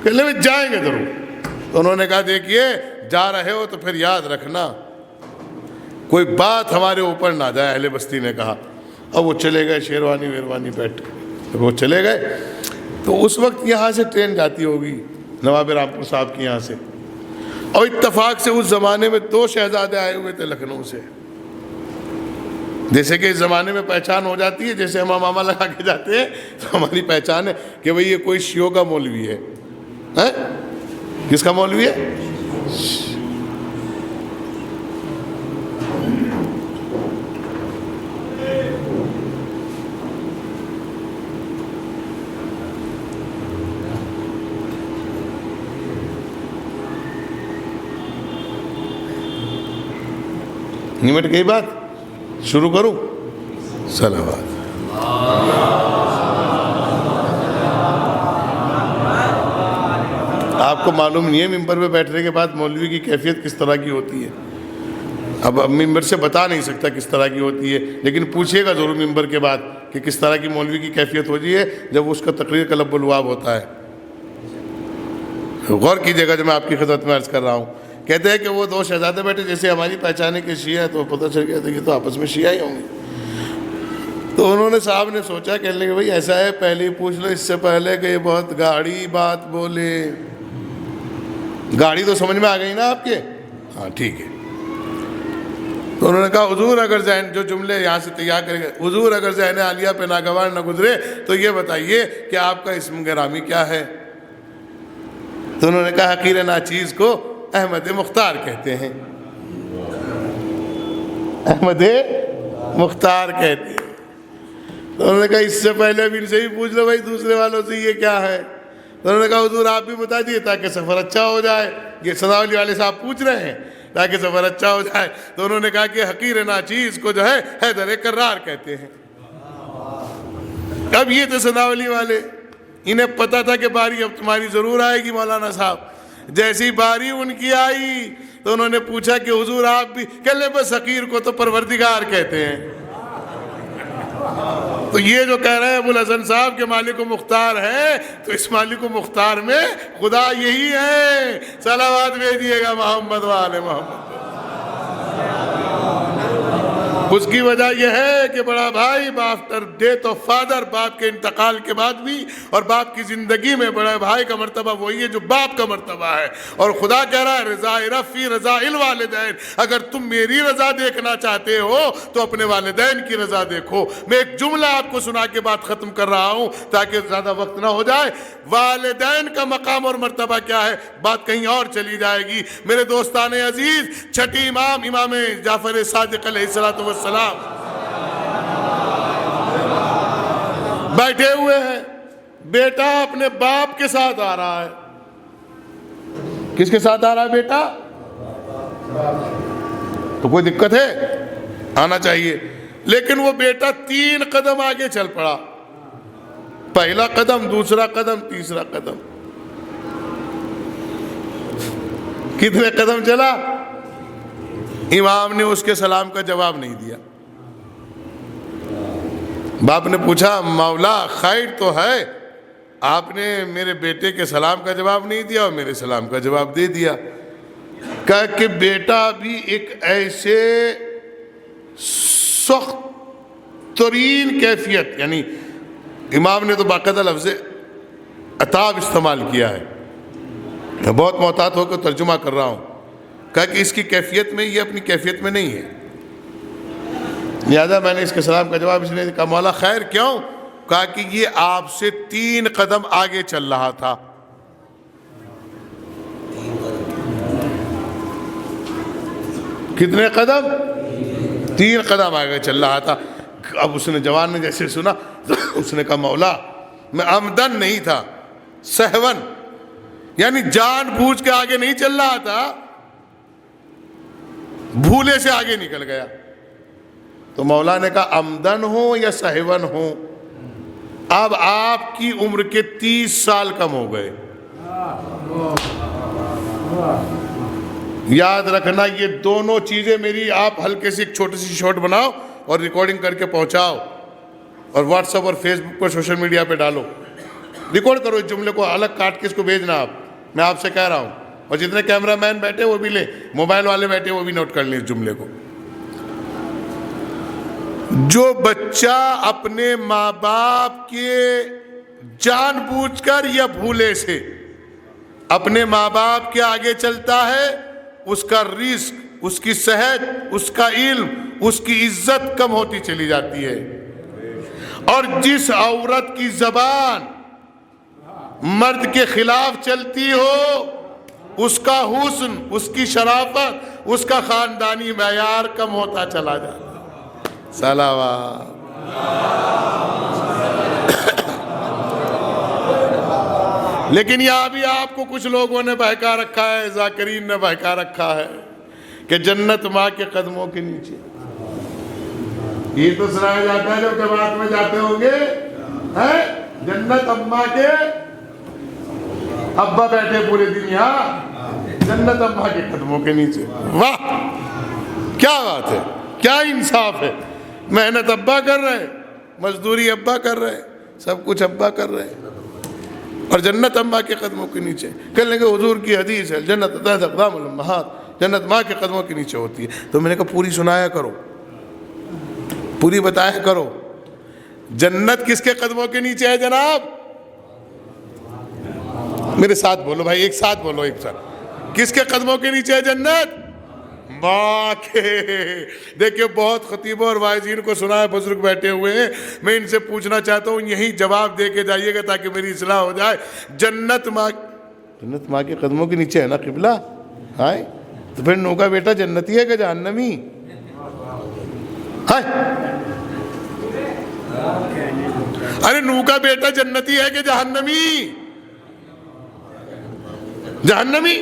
کہنے میں جائیں گے ضرور. تو انہوں نے کہا دیکھیے جا رہے ہو تو پھر یاد رکھنا کوئی بات ہمارے اوپر نہ جائے. اہل بستی نے کہا. اب وہ چلے گئے شیروانی ویروانی بیٹھ کے, وہ چلے گئے. تو اس وقت یہاں سے ٹرین جاتی ہوگی نواب رامپور صاحب کی یہاں سے, اور اتفاق سے اس زمانے میں 2 شہزادے آئے ہوئے تھے لکھنؤ سے. جیسے کہ اس زمانے میں پہچان ہو جاتی ہے, جیسے ہم ماما لگا کے جاتے ہیں تو ہماری پہچان ہے کہ بھئی یہ کوئی شیعوں کا مولوی ہے. کس کا مولوی ہے؟ نمٹ گئی بات, شروع کروں. صلوات. آپ کو معلوم نہیں ہے ممبر پہ بیٹھنے کے بعد مولوی کی کیفیت کس طرح کی ہوتی ہے. اب ممبر سے بتا نہیں سکتا کس طرح کی ہوتی ہے, لیکن پوچھیے گا ضرور ممبر کے بعد کہ کس طرح کی مولوی کی کیفیت ہوتی ہے جب اس کا تقریر کا لب و لعاب ہوتا ہے. غور کیجیے گا جو میں آپ کی خدمت میں عرض کر رہا ہوں. کہتے ہیں کہ وہ 2 شہزادے بیٹھے, جیسے ہماری پہچانے کے شیعہ تو پتہ چل گیا تھا کہ تو آپس میں شیعہ ہی ہوں گے. تو انہوں نے صاحب نے سوچا, کہنے لگے بھائی ایسا ہے پہلے ہی پوچھ لو اس سے پہلے کہ یہ بہت گاڑی بات بولے. گاڑی تو سمجھ میں آ گئی نا آپ کے؟ ہاں ٹھیک ہے. تو انہوں نے کہا حضور اگر ذہن جو جملے یہاں سے تیار کریں گے, حضور اگر ذہن عالیہ پہ ناگوار نہ گزرے تو یہ بتائیے کہ آپ کا اسم گرامی کیا ہے؟ تو انہوں نے کہا حقیر ناچیز کو احمد مختار کہتے ہیں. احمد مختار کہتے ہیں. تو انہوں نے کہا اس سے پہلے بھی ان سے بھی پوچھ لو بھائی دوسرے والوں سے یہ کیا ہے. تو انہوں نے کہا حضور آپ بھی بتا دیے تاکہ سفر اچھا ہو جائے. یہ سناولی والے صاحب پوچھ رہے ہیں تاکہ سفر اچھا ہو جائے. تو انہوں نے کہا کہ حقیر ناچیز کو جو ہے حیدر کرار کہتے ہیں. اب یہ تو سناولی والے انہیں پتہ تھا کہ باری اب تمہاری ضرور آئے گی مولانا صاحب۔ جیسی باری ان کی آئی تو انہوں نے پوچھا کہ حضور آپ بھی، کہ لے بس حقیر کو تو پروردگار کہتے ہیں۔ تو یہ جو کہہ رہے ہیں ابوالحسن صاحب کہ مالک و مختار ہے، تو اس مالک و مختار میں خدا یہی ہے۔ صلوات بھیجیے گا محمد وآل محمد۔ اس کی وجہ یہ ہے کہ بڑا بھائی آفٹر ڈیتھ آف فادر، باپ کے انتقال کے بعد بھی اور باپ کی زندگی میں بڑے بھائی کا مرتبہ وہی ہے جو باپ کا مرتبہ ہے۔ اور خدا کہہ رہا ہے رضا رب فی رضا الوالدین، اگر تم میری رضا دیکھنا چاہتے ہو تو اپنے والدین کی رضا دیکھو۔ میں ایک جملہ آپ کو سنا کے بات ختم کر رہا ہوں تاکہ زیادہ وقت نہ ہو جائے۔ والدین کا مقام اور مرتبہ کیا ہے، بات کہیں اور چلی جائے گی۔ میرے دوستان عزیز، چھٹی امام امام جعفر صادق علیہ السلام بیٹھے ہوئے ہیں، بیٹا اپنے باپ کے ساتھ آ رہا ہے۔ کس کے ساتھ آ رہا ہے بیٹا؟ تو کوئی دقت ہے؟ آنا چاہیے۔ لیکن وہ بیٹا 3 قدم آگے چل پڑا، پہلا قدم، دوسرا قدم، تیسرا قدم۔ کتنے قدم چلا؟ امام نے اس کے سلام کا جواب نہیں دیا۔ باپ نے پوچھا مولا خیر تو ہے، آپ نے میرے بیٹے کے سلام کا جواب نہیں دیا اور میرے سلام کا جواب دے دیا۔ کہا کہ بیٹا بھی ایک ایسے سخت ترین کیفیت، یعنی امام نے تو باقاعدہ لفظ عتاب استعمال کیا ہے، میں بہت محتاط ہو کر ترجمہ کر رہا ہوں۔ کہا کہ اس کی کیفیت میں، یہ اپنی کیفیت میں نہیں ہے، لہذا میں نے اس کے سلام کا جواب اس نے کہا مولا خیر کیوں؟ کہا کہ یہ آپ سے 3 قدم آگے چل رہا تھا۔ کتنے قدم؟ 3 قدم آگے چل رہا تھا۔ اب اس نے جوان نے جیسے سنا تو اس نے کہا مولا میں عمدن نہیں تھا، سہون، یعنی جان بوجھ کے آگے نہیں چل رہا تھا، بھولے سے آگے نکل گیا۔ تو مولا نے کہا عمدن ہوں یا سہون ہوں، اب آپ کی عمر کے 30 سال کم ہو گئے۔ یاد رکھنا یہ دونوں چیزیں میری، آپ ہلکے سے ایک چھوٹی سی شارٹ بناؤ اور ریکارڈنگ کر کے پہنچاؤ اور واٹس ایپ اور فیس بک پر سوشل میڈیا پہ ڈالو، ریکارڈ کرو اس جملے کو، الگ کاٹ کے اس کو بھیجنا آپ، میں آپ سے کہہ رہا ہوں۔ اور جتنے کیمرہ مین بیٹھے وہ بھی لیں، موبائل والے بیٹھے وہ بھی نوٹ کر لیں اس جملے کو۔ جو بچہ اپنے ماں باپ کے جان بوجھ کر یا بھولے سے اپنے ماں باپ کے آگے چلتا ہے، اس کا رزق، اس کی صحت، اس کا علم، اس کی عزت کم ہوتی چلی جاتی ہے۔ اور جس عورت کی زبان مرد کے خلاف چلتی ہو، اس کا حسن، اس کی شرافت، اس کا خاندانی معیار کم ہوتا چلا جاتا۔ صلوات۔ لیکن یہاں بھی آپ کو کچھ لوگوں نے بہکا رکھا ہے، ذاکرین نے بہکا رکھا ہے کہ جنت ماں کے قدموں کے نیچے۔ یہ تو سنایا جاتا ہے جب جماعت میں جاتے ہوں گے، جنت اماں کے ابا بیٹھے پورے دن یہاں، جنت اماں کے قدموں کے نیچے۔ واہ کیا بات ہے، کیا انصاف ہے۔ محنت ابا کر رہے، مزدوری ابا کر رہے، سب کچھ ابا کر رہے، اور جنت اماں کے قدموں کے نیچے۔ کہنے لگے حضور کی حدیث ہے جنت تحت اقدام الامہات، جنت ماں کے قدموں کے نیچے ہوتی ہے۔ تو میں نے کہا پوری سنایا کرو، پوری بتایا کرو۔ جنت کس کے قدموں کے نیچے ہے جناب؟ میرے ساتھ بولو بھائی، ایک ساتھ بولو، ایک ساتھ۔ کس کے قدموں کے نیچے ہے جنت؟ ماں کے۔ دیکھیں بہت خطیبوں اور واعظین کو سنا ہے، بزرگ بیٹھے ہوئے ہیں، میں ان سے پوچھنا چاہتا ہوں، یہی جواب دے کے جائیے گا تاکہ میری اصلاح ہو جائے۔ جنت ماں کے قدموں کے نیچے ہے نا قبلہ؟ ہائے تو پھر نو کا بیٹا جنتی ہے کہ جہنمی؟ ارے نو کا بیٹا جنتی ہے کہ جہنمی؟ جہنمی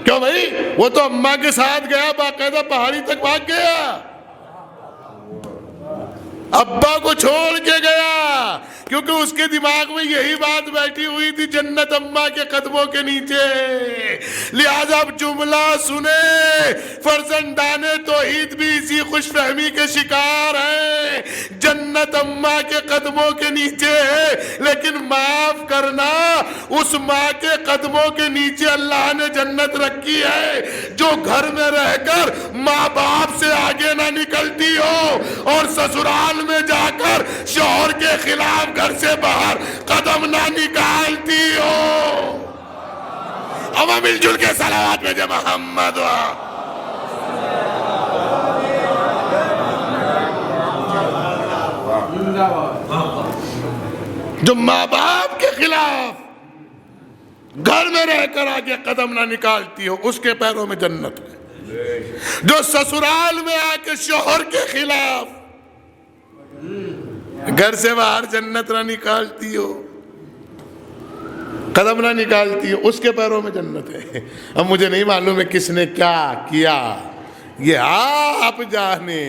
کیوں بھائی؟ وہ تو اماں کے ساتھ گیا، باقاعدہ پہاڑی تک بھاگ گیا، ابا کو چھوڑ کے گیا کیونکہ اس کے دماغ میں یہی بات بیٹھی ہوئی تھی جنت اماں کے قدموں کے نیچے. لہذا اب جملہ سنے, فرزندان توحید بھی اسی خوش فہمی کے شکار ہیں. جنت اماں کے قدموں کے نیچے ہے, لیکن معاف کرنا, اس ماں کے قدموں کے نیچے اللہ نے جنت رکھی ہے جو گھر میں رہ کر ماں باپ سے آگے نہ نکلتی ہو اور سسرال میں جا کر شوہر کے خلاف گھر سے باہر قدم نہ نکالتی ہو. اب مل جل کے صلوات میں جب محمد جو ماں باپ کے خلاف گھر میں رہ کر آگے قدم نہ نکالتی ہو اس کے پیروں میں جنت ہے. جو سسرال میں آ کے شوہر کے خلاف گھر سے باہر جنت نہ نکالتی ہو, قدم نہ نکالتی ہو, اس کے پیروں میں جنت ہے. اب مجھے نہیں معلوم ہے کس نے کیا کیا, یہ آپ جانے.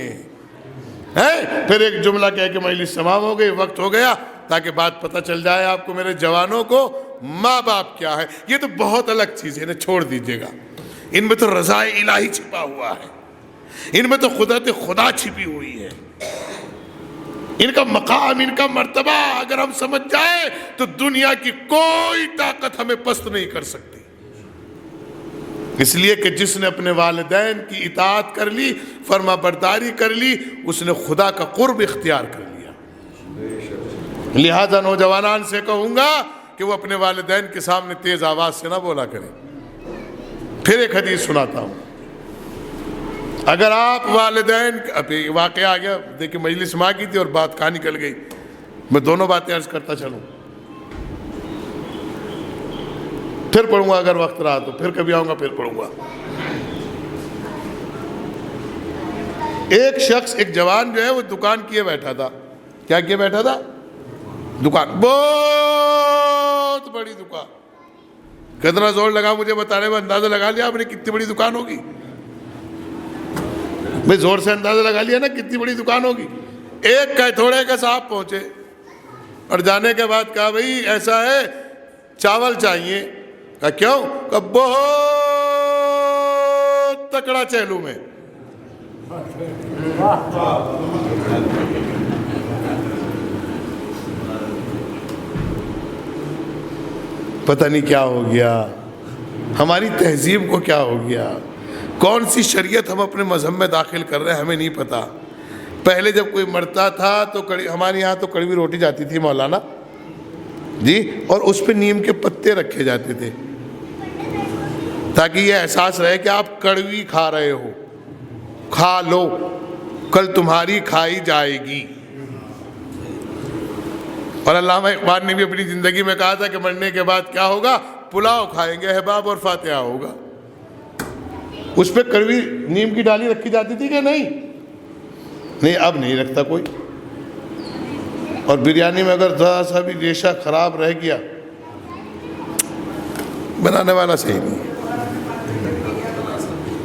پھر ایک جملہ کہہ کے مجلس تمام ہو گئی, وقت ہو گیا, تاکہ بات پتہ چل جائے آپ کو میرے جوانوں کو ماں باپ کیا ہے. یہ تو بہت الگ چیز ہے, انہیں چھوڑ دیجیے گا. ان میں تو رضا الہی چھپا ہوا ہے, ان میں تو قدرت خدا چھپی ہوئی ہے. ان کا مقام, ان کا مرتبہ اگر ہم سمجھ جائیں تو دنیا کی کوئی طاقت ہمیں پست نہیں کر سکتی. اس لیے کہ جس نے اپنے والدین کی اطاعت کر لی, فرما برداری کر لی, اس نے خدا کا قرب اختیار کر لیا. لہذا نوجوانان سے کہوں گا کہ وہ اپنے والدین کے سامنے تیز آواز سے نہ بولا کریں. پھر ایک حدیث سناتا ہوں. اگر آپ والدین, ابھی واقعہ آ گیا, دیکھیں مجلس ماں کی تھی اور بات کہاں نکل گئی. میں دونوں باتیں عرض کرتا چلوں, پھر پڑھوں گا اگر وقت رہا تو, پھر کبھی آؤں گا پھر پڑھوں گا. ایک شخص, ایک جوان جو ہے وہ دکان کیے بیٹھا تھا. کیا کیے بیٹھا تھا؟ دکان, بہت بڑی دکان. کتنا زور لگا مجھے بتانے میں, اندازہ لگا لیا آپ نے کتنی بڑی دکان ہوگی؟ بھئی زور سے اندازہ لگا لیا نا کتنی بڑی دکان ہوگی. ایک تھوڑے کے صاحب پہنچے اور جانے کے بعد کہا بھئی ایسا ہے چاول چاہیے. کہا کیوں؟ کہا بہت تکڑا چہلو میں. پتہ نہیں کیا ہو گیا, ہماری تہذیب کو کیا ہو گیا, کون سی شریعت ہم اپنے مذہب میں داخل کر رہے ہیں ہمیں نہیں پتا. پہلے جب کوئی مرتا تھا تو ہمارے یہاں تو کڑوی روٹی جاتی تھی مولانا جی, اور اس پہ نیم کے پتے رکھے جاتے تھے تاکہ یہ احساس رہے کہ آپ کڑوی کھا رہے ہو, کھا لو, کل تمہاری کھائی جائے گی. اور علامہ اقبال نے بھی اپنی زندگی میں کہا تھا کہ مرنے کے بعد کیا ہوگا, پلاؤ کھائیں گے, احباب اور فاتحہ ہوگا. اس پہ کڑوی نیم کی ڈالی رکھی جاتی تھی کہ نہیں؟ نہیں, اب نہیں رکھتا کوئی. اور بریانی میں اگر ذرا سا بھی ریشہ خراب رہ گیا, بنانے والا صحیح نہیں.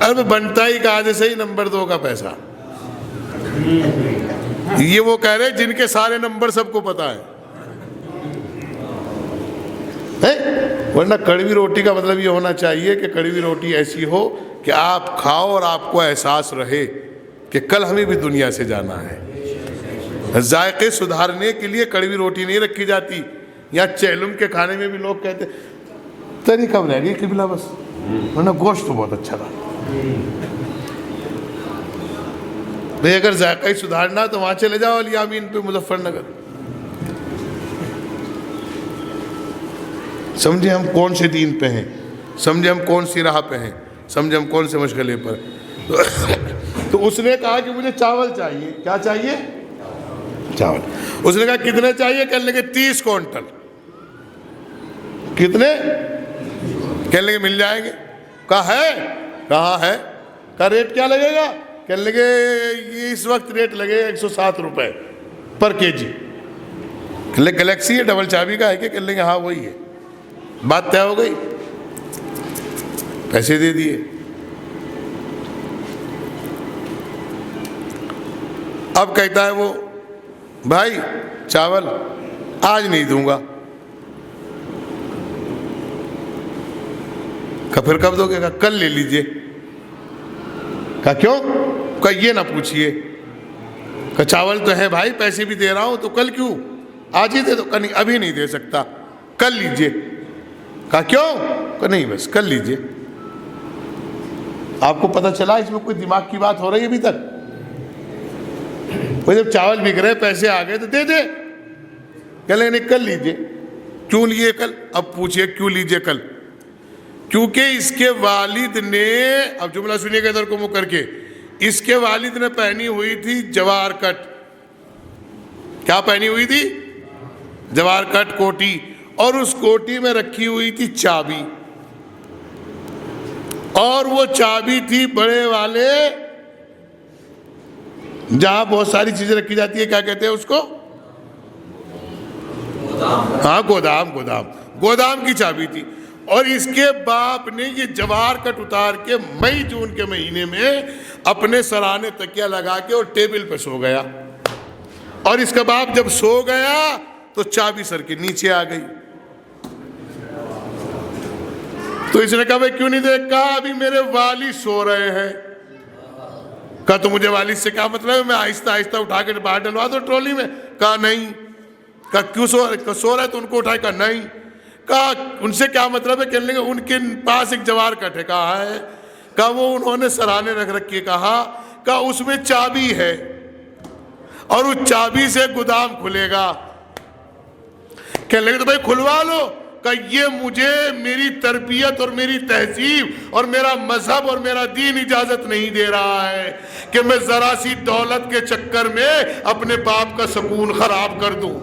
اب بنتا ہی کہا جیسے ہی نمبر 2 کا پیسہ. یہ وہ کہہ رہے جن کے سارے نمبر سب کو پتا ہے. ورنہ کڑوی روٹی کا مطلب یہ ہونا چاہیے کہ کڑوی روٹی ایسی ہو کہ آپ کھاؤ اور آپ کو احساس رہے کہ کل ہمیں بھی دنیا سے جانا ہے. ذائقے سدھارنے کے لیے کڑوی روٹی نہیں رکھی جاتی. یا چہلم کے کھانے میں بھی لوگ کہتے تری کب رہ گئی قبلہ بس, ورنہ گوشت تو بہت اچھا تھا. بھئی اگر ذائقہ ہی سدھارنا تو وہاں چلے جاؤ الیامین پہ, مظفر نگر. سمجھے ہم کون سے دین پہ ہیں, سمجھے ہم کون سی راہ پہ ہیں, سمجھے ہم کون سے مشغلے پر. تو اس نے کہا کہ مجھے چاول چاہیے. کیا چاہیے؟ چاول. اس نے کہا کتنے چاہیے؟ کہنے لگے 30 کوئنٹل. کتنے؟ کہنے لگے مل جائیں گے. کہا ہے؟ کہاں ہے؟ کہا ریٹ کیا لگے گا؟ کہنے لگے یہ اس وقت ریٹ لگے 107 روپے پر کے جی. کہنے لگے گلیکسی ہے, ڈبل چابی کا ہے کہ؟ کہنے لگے ہاں وہی ہے. بات طے ہو گئی, پیسے دے دیے. اب کہتا ہے وہ بھائی چاول. آج نہیں دوں گا. کہا پھر کب دو گے؟ کہا کل لے لیجئے. کہا کیوں؟ کہا یہ نہ پوچھئے. کہا چاول تو ہے بھائی، پیسے بھی دے رہا ہوں، تو کل کیوں؟ آج ہی دے دو. کہا نہیں ابھی نہیں دے سکتا، کل لیجئے. کہا کیوں؟ کہا نہیں بس کل لیجئے. آپ کو پتہ چلا اس میں کوئی دماغ کی بات ہو رہی ہے ابھی تک؟ وہ جب چاول بک رہے پیسے آ گئے تو دے دے. کہ نہیں کل لیجئے. کیوں لیے کل؟ اب پوچھئے کیوں لیجئے کل؟ کیونکہ اس کے والد نے، اب جملہ سنیے گا ادھر کو منہ کر کے، اس کے والد نے پہنی ہوئی تھی جوار کٹ. کیا پہنی ہوئی تھی؟ جوار کٹ کوٹی، اور اس کوٹی میں رکھی ہوئی تھی چابی، اور وہ چابی تھی بڑے والے جہاں بہت ساری چیزیں رکھی جاتی ہے، کیا کہتے ہیں اس کو؟ ہاں گودام کی چابی تھی. اور اس کے باپ نے یہ جوار کٹ اتار کے مئی جون کے مہینے میں اپنے سرانے تکیہ لگا کے اور ٹیبل پہ سو گیا. اور اس کا باپ جب سو گیا تو چابی سر کے نیچے آ گئی. تو اس نے کہا بھائی کیوں نہیں دے؟ کہا ابھی میرے والد سو رہے ہیں. کہا تو مجھے والد سے کیا مطلب ہے؟ میں آہستہ آہستہ اٹھا کے باہر ڈلوا دو ٹرالی میں. کہا نہیں. کہا کیوں سو رہے تو ان کو اٹھائے؟ کہا نہیں. کہا ان سے کیا مطلب ہے؟ کہنے لگے ان کے پاس ایک جوار کٹ ہے. کہا ہے. کہا وہ انہوں نے سرانے رکھ رکھ کے کہا اس میں چابی ہے اور اس چابی سے گودام کھلے گا. کہنے لگے تو بھائی کھلوا لو. کہ یہ مجھے میری تربیت اور میری تہذیب اور میرا مذہب اور میرا دین اجازت نہیں دے رہا ہے کہ میں ذرا سی دولت کے چکر میں اپنے باپ کا سکون خراب کر دوں.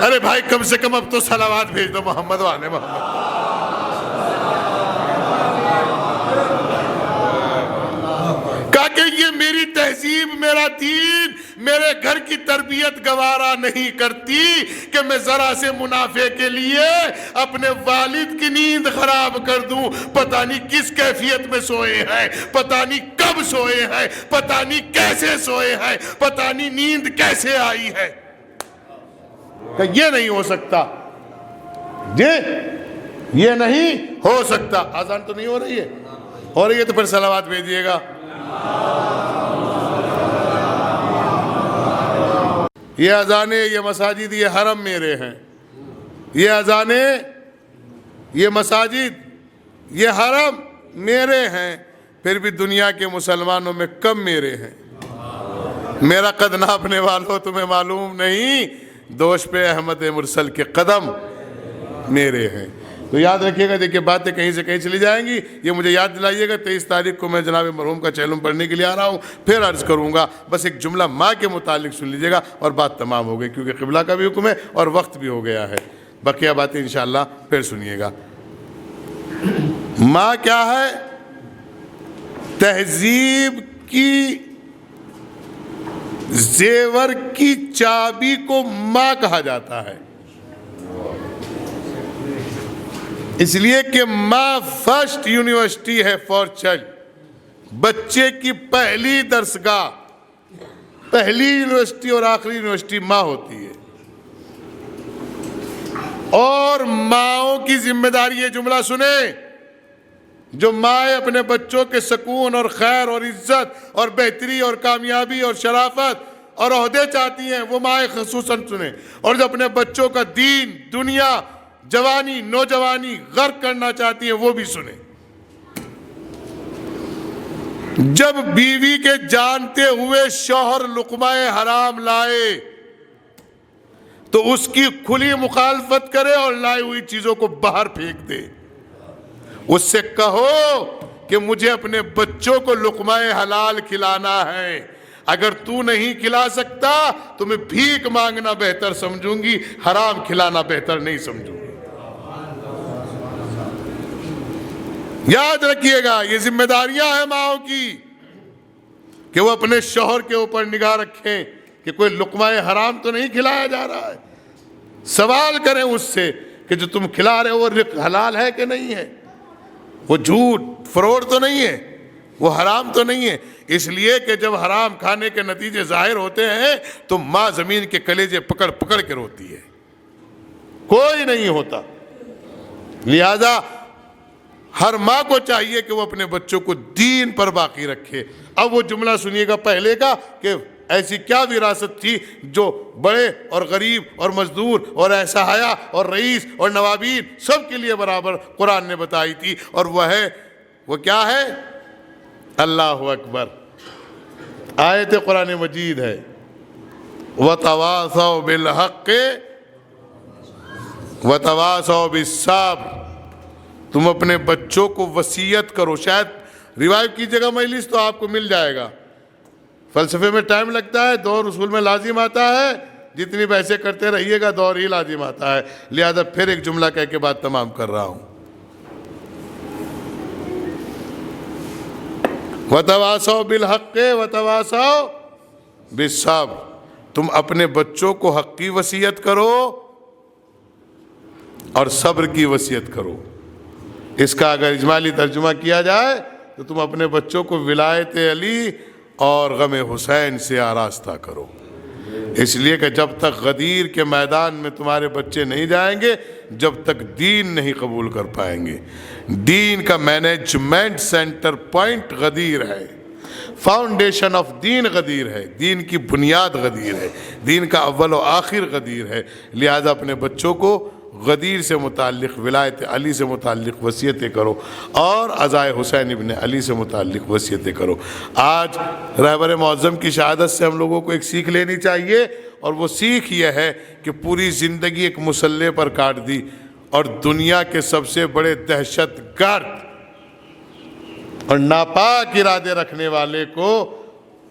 ارے بھائی کم سے کم اب تو صلوات بھیج دو محمد والے محمد. کہا کہ یہ میری تہذیب، میرا دین، میرے گھر کی تربیت گوارا نہیں کرتی کہ میں ذرا سے منافع کے لیے اپنے والد کی نیند خراب کر دوں. پتہ نہیں کس کیفیت میں سوئے ہیں، پتہ نہیں کب سوئے ہیں، پتہ نہیں کیسے سوئے ہیں، پتہ نہیں نیند کیسے آئی ہے. کہ یہ نہیں ہو سکتا، یہ نہیں ہو سکتا. آزان تو نہیں ہو رہی ہے؟ ہو رہی ہے تو پھر صلوات بھیجیے گا. یہ اذانیں، یہ مساجد، یہ حرم میرے ہیں. یہ اذانیں، یہ مساجد، یہ حرم میرے ہیں. پھر بھی دنیا کے مسلمانوں میں کم میرے ہیں. میرا قد ناپنے والوں تمہیں معلوم نہیں، دوش پہ احمد مرسل کے قدم میرے ہیں. تو یاد رکھیے گا، دیکھیے باتیں کہیں سے کہیں چلی جائیں گی. یہ مجھے یاد دلائیے گا. 23 تاریخ کو میں جناب مرحوم کا چہلم پڑھنے کے لیے آ رہا ہوں. پھر عرض کروں گا، بس ایک جملہ ماں کے متعلق سن لیجیے گا اور بات تمام ہو گئی، کیونکہ قبلہ کا بھی حکم ہے اور وقت بھی ہو گیا ہے. بقیہ باتیں انشاءاللہ پھر سنیے گا. ماں کیا ہے؟ تہذیب کی زیور کی چابی کو ماں کہا جاتا ہے، اس لیے کہ ماں فرسٹ یونیورسٹی ہے فار چائلڈ. بچے کی پہلی درسگاہ، پہلی یونیورسٹی اور آخری یونیورسٹی ماں ہوتی ہے. اور ماؤں کی ذمہ داری، یہ جملہ سنیں، جو مائیں اپنے بچوں کے سکون اور خیر اور عزت اور بہتری اور کامیابی اور شرافت اور عہدے چاہتی ہیں، وہ مائیں خصوصاً سنیں. اور جو اپنے بچوں کا دین، دنیا، جوانی، نوجوانی غرق کرنا چاہتی ہیں، وہ بھی سنیں. جب بیوی کے جانتے ہوئے شوہر لقمہ حرام لائے تو اس کی کھلی مخالفت کرے اور لائی ہوئی چیزوں کو باہر پھینک دے. اس سے کہو کہ مجھے اپنے بچوں کو لقمہ حلال کھلانا ہے، اگر تو نہیں کھلا سکتا تو میں بھیک مانگنا بہتر سمجھوں گی، حرام کھلانا بہتر نہیں سمجھوں گی. یاد رکھیے گا، یہ ذمہ داریاں ہیں ماؤں کی کہ وہ اپنے شوہر کے اوپر نگاہ رکھیں کہ کوئی لقمہ حرام تو نہیں کھلایا جا رہا ہے. سوال کریں اس سے کہ جو تم کھلا رہے ہو وہ حلال ہے کہ نہیں ہے، وہ جھوٹ فروڈ تو نہیں ہے. وہ حرام تو نہیں ہے، اس لیے کہ جب حرام کھانے کے نتیجے ظاہر ہوتے ہیں تو ماں زمین کے کلیجے پکڑ پکڑ کے روتی ہے، کوئی نہیں ہوتا۔ لہذا ہر ماں کو چاہیے کہ وہ اپنے بچوں کو دین پر باقی رکھے۔ اب وہ جملہ سنیے گا پہلے کا کہ ایسی کیا وراثت تھی جو بڑے اور غریب اور مزدور اور ایسا حیا اور رئیس اور نوابین سب کے لیے برابر قرآن نے بتائی تھی، اور وہ کیا ہے؟ اللہ اکبر، آیت قرآن مجید ہے، وَتَوَاصَوْا بِالْحَقِّ وَتَوَاصَوْا بِالصَّبْرِ۔ تم اپنے بچوں کو وصیت کرو، شاید ریوائو کیجیے گا مجلس تو آپ کو مل جائے گا، فلسفے میں ٹائم لگتا ہے، دور اصول میں لازم آتا ہے، جتنی بحثیں کرتے رہیے گا دور ہی لازم آتا ہے، لہذا پھر ایک جملہ کہہ کے بات تمام کر رہا ہوں۔ وَتَوَاصَوْا بِالْحَقِّ وَتَوَاصَوْا بِالصَّبْرِ۔ تم اپنے بچوں کو حق کی وصیت کرو اور صبر کی وصیت کرو۔ اس کا اگر اجمالی ترجمہ کیا جائے تو تم اپنے بچوں کو ولایت علی اور غم حسین سے آراستہ کرو، اس لیے کہ جب تک غدیر کے میدان میں تمہارے بچے نہیں جائیں گے جب تک دین نہیں قبول کر پائیں گے۔ دین کا مینجمنٹ سینٹر پوائنٹ غدیر ہے، فاؤنڈیشن آف دین غدیر ہے، دین کی بنیاد غدیر ہے، دین کا اول و آخر غدیر ہے، لہذا اپنے بچوں کو غدیر سے متعلق، ولایت علی سے متعلق وصیتیں کرو اور عزائے حسین ابن علی سے متعلق وصیتیں کرو۔ آج رہبر معظم کی شہادت سے ہم لوگوں کو ایک سیکھ لینی چاہیے، اور وہ سیکھ یہ ہے کہ پوری زندگی ایک مسلح پر کاٹ دی اور دنیا کے سب سے بڑے دہشت گرد اور ناپاک ارادے رکھنے والے کو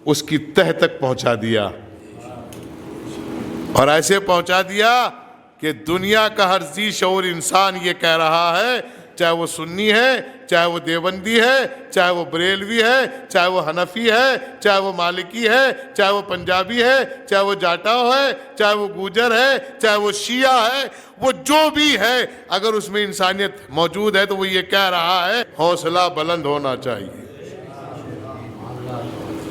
اس کی تہ تک پہنچا دیا، اور ایسے پہنچا دیا کہ دنیا کا ہر ذی شعور انسان یہ کہہ رہا ہے، چاہے وہ سنی ہے، چاہے وہ دیوبندی ہے، چاہے وہ بریلوی ہے، چاہے وہ حنفی ہے، چاہے وہ مالکی ہے، چاہے وہ پنجابی ہے، چاہے وہ جاٹاؤ ہے، چاہے وہ گوجر ہے، چاہے وہ شیعہ ہے، وہ جو بھی ہے، اگر اس میں انسانیت موجود ہے تو وہ یہ کہہ رہا ہے حوصلہ بلند ہونا چاہیے،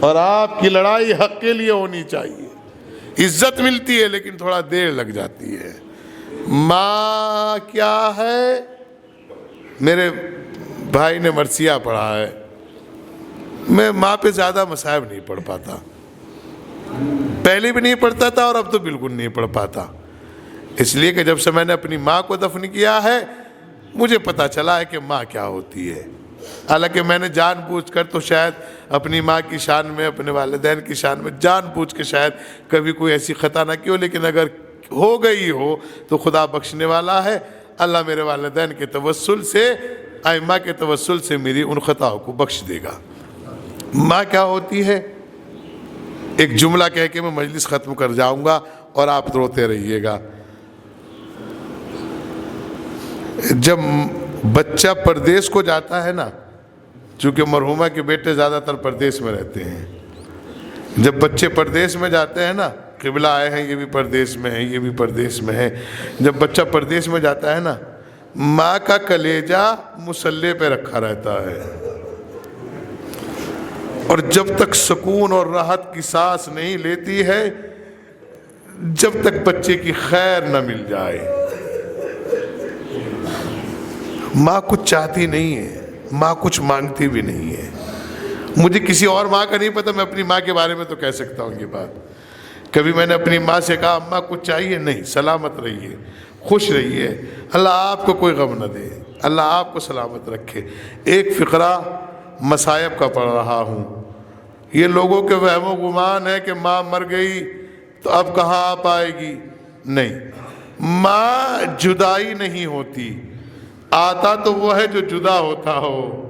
اور آپ کی لڑائی حق کے لیے ہونی چاہیے۔ عزت ملتی ہے لیکن تھوڑا دیر لگ جاتی ہے۔ ماں کیا ہے؟ میرے بھائی نے مرثیہ پڑھا ہے، میں ماں پہ زیادہ مصائب نہیں پڑھ پاتا، پہلے بھی نہیں پڑھتا تھا اور اب تو بالکل نہیں پڑھ پاتا، اس لیے کہ جب سے میں نے اپنی ماں کو دفن کیا ہے مجھے پتا چلا ہے کہ ماں کیا ہوتی ہے۔ حالانکہ میں نے جان بوجھ کر تو شاید اپنی ماں کی شان میں، اپنے والدین کی شان میں جان بوجھ کے شاید کبھی کوئی ایسی خطا نہ کی ہو، لیکن اگر ہو گئی ہو تو خدا بخشنے والا ہے۔ اللہ میرے والدین کے توسل سے، ائمہ کے توسل سے میری ان خطاؤں کو بخش دے گا۔ ماں کیا ہوتی ہے؟ ایک جملہ کہہ کے میں مجلس ختم کر جاؤں گا اور آپ روتے رہیے گا۔ جب بچہ پردیس کو جاتا ہے نا، چونکہ مرحومہ کے بیٹے زیادہ تر پردیس میں رہتے ہیں، جب بچے پردیس میں جاتے ہیں نا، قبلہ آئے ہیں یہ بھی پردیس میں ہیں، یہ بھی پردیس میں ہیں، جب بچہ پردیس میں جاتا ہے نا، ماں کا کلیجہ مسلح پہ رکھا رہتا ہے، اور جب تک سکون اور راحت کی سانس نہیں لیتی ہے جب تک بچے کی خیر نہ مل جائے۔ ماں کچھ چاہتی نہیں ہے، ماں کچھ مانگتی بھی نہیں ہے۔ مجھے کسی اور ماں کا نہیں پتہ، میں اپنی ماں کے بارے میں تو کہہ سکتا ہوں یہ بات۔ کبھی میں نے اپنی ماں سے کہا اماں کچھ چاہیے؟ نہیں، سلامت رہیے، خوش رہیے، اللہ آپ کو کوئی غم نہ دے، اللہ آپ کو سلامت رکھے۔ ایک فقرہ مصائب کا پڑھ رہا ہوں، یہ لوگوں کے وہم و گمان ہے کہ ماں مر گئی تو اب کہاں آ پائے گی۔ نہیں، ماں جدائی نہیں ہوتی، آتا تو وہ ہے جو جدا ہوتا ہو۔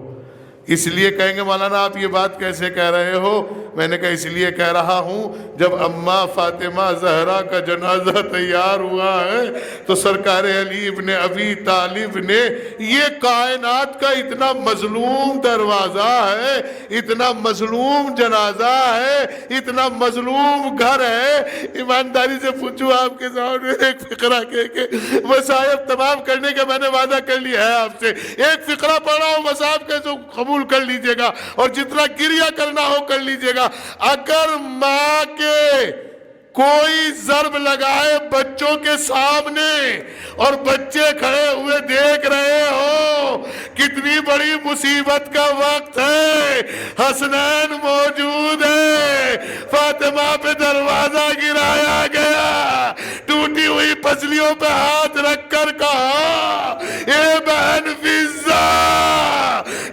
اس لیے کہیں گے مولانا آپ یہ بات کیسے کہہ رہے ہو؟ میں نے کہا اس لیے کہہ رہا ہوں جب اماں فاطمہ زہرا کا جنازہ تیار ہوا ہے تو سرکار علی ابن ابی طالب نے یہ کائنات کا اتنا مظلوم دروازہ ہے، اتنا مظلوم جنازہ ہے، اتنا مظلوم گھر ہے، ایمانداری سے پوچھو آپ کے سامنے ایک فقرہ کہہ کے مصائب تمام کرنے کا میں نے وعدہ کر لیا ہے آپ سے، ایک فقرہ پڑھا ہوں مصائب کے تو قبول کر لیجئے گا اور جتنا گریہ کرنا ہو کر لیجئے گا۔ اگر ماں کے کوئی ضرب لگائے بچوں کے سامنے اور بچے کھڑے ہوئے دیکھ رہے ہو، کتنی بڑی مصیبت کا وقت ہے، حسنین موجود ہے، فاطمہ پہ دروازہ گرایا گیا، ٹوٹی ہوئی پسلیوں پہ ہاتھ رکھ کر کہا اے بہن فضہ،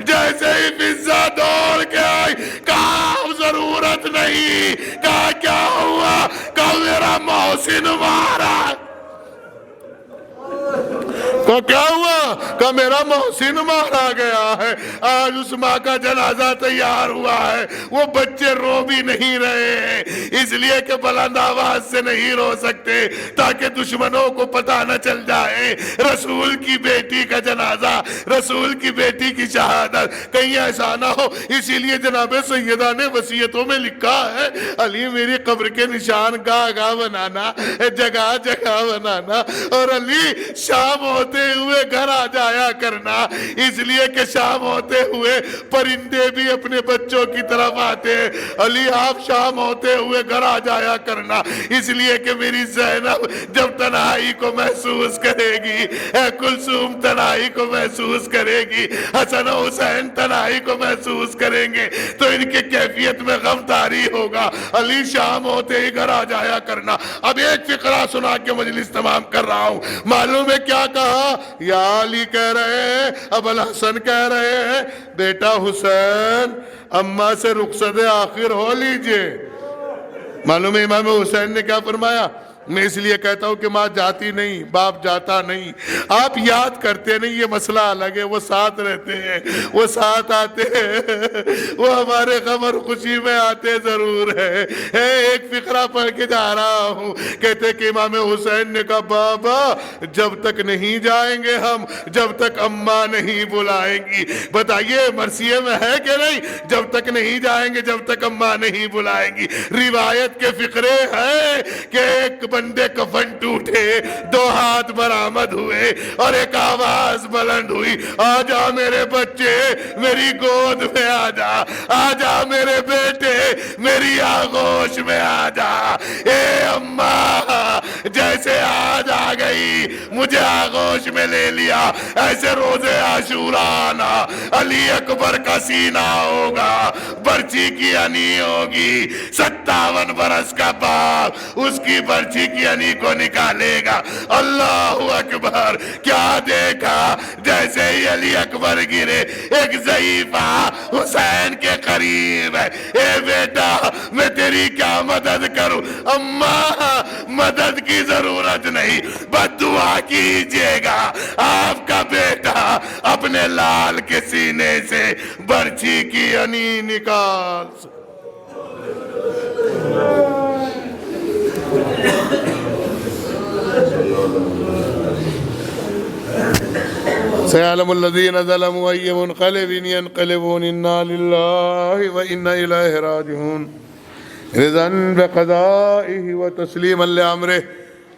جیسے ہی فضہ دوڑ کے آئی کہا ضرورت نہیں، کہا کیا ہوا، کہا میرا محسن مارا، تو کیا ہوا، کہ میرا محسن مارا گیا ہے۔ آج اس ماں کا جنازہ تیار ہوا ہے، وہ بچے رو بھی نہیں رہے ہیں، اس لیے کہ بلند آواز سے نہیں رو سکتے تاکہ دشمنوں کو پتہ نہ چل جائے رسول کی بیٹی کا جنازہ، رسول کی بیٹی کی شہادت کہیں ایسا نہ ہو۔ اسی لیے جناب سیدہ نے وصیتوں میں لکھا ہے علی میری قبر کے نشان گاہ گاہ بنانا، جگہ جگہ بنانا، اور علی شام ہوتے ہوئے گھر آ جایا کرنا، اس لیے کہ شام ہوتے ہوئے پرندے بھی اپنے بچوں کی طرف آتے ہیں۔ علی آپ شام ہوتے ہوئے گھر آ جایا کرنا، اس لیے کہ میری زینب جب تنہائی کو محسوس کرے گی، اے کلثوم تنہائی کو محسوس کرے گی، حسن و حسین تنہائی کو محسوس کریں گے تو ان کے کیفیت میں غم طاری ہوگا۔ علی شام ہوتے ہی گھر آ جایا کرنا۔ اب ایک فقرہ سنا کے مجلس تمام کر رہا ہوں۔ معلوم ہے کیا کہا؟ یا علی کہہ رہے ہیں، ابو الحسن کہہ رہے ہیں بیٹا حسین اماں سے رخصت آخر ہو لیجئے۔ معلوم ہے امام حسین نے کیا فرمایا؟ میں اس لیے کہتا ہوں کہ ماں جاتی نہیں، باپ جاتا نہیں، آپ یاد کرتے نہیں، یہ مسئلہ الگ ہے، وہ ساتھ رہتے ہیں، وہ ساتھ آتے ہیں، وہ ہمارے غم اور خوشی میں آتے ضرور ہیں۔ ایک فقرہ پڑھ کے جا رہا ہوں، کہتے کہ امام حسین نے کہا بابا جب تک نہیں جائیں گے ہم، جب تک اماں نہیں بلائیں گی۔ بتائیے مرثیے میں ہے کہ نہیں؟ جب تک نہیں جائیں گے، جب تک اماں نہیں بلائیں گی۔ روایت کے فقرے ہیں کہ ایک بندے کفن ٹوٹے، دو ہاتھ برآمد ہوئے اور ایک آواز بلند ہوئی، آجا میرے بچے میری گود میں آجا، آجا میرے بیٹے میری آغوش میں آجا۔ اے اماں جیسے آج آ گئی مجھے آغوش میں لے لیا، ایسے روزے عاشورہ آنا، علی اکبر کا سینہ ہوگا، برچی کی انی ہوگی، 57 برس کا باپ اس کی برچی کی انی کو نکالے گا۔ اللہ اکبر! کیا دیکھا؟ جیسے ہی علی اکبر گرے ایک ضعیفہ حسین کے قریب ہے، اے بیٹا میں تیری کیا مدد کروں؟ اماں مدد کی ضرورت نہیں، بس دعا کیجئے گا آپ کا بیٹا اپنے لال کے سینے سے برچی کی انی نکال۔ سيعلم الذين ظلموا أي منقلب ينقلبون إنا لله وإنا إليه راجعون رضا بقضائه وتسليما لأمره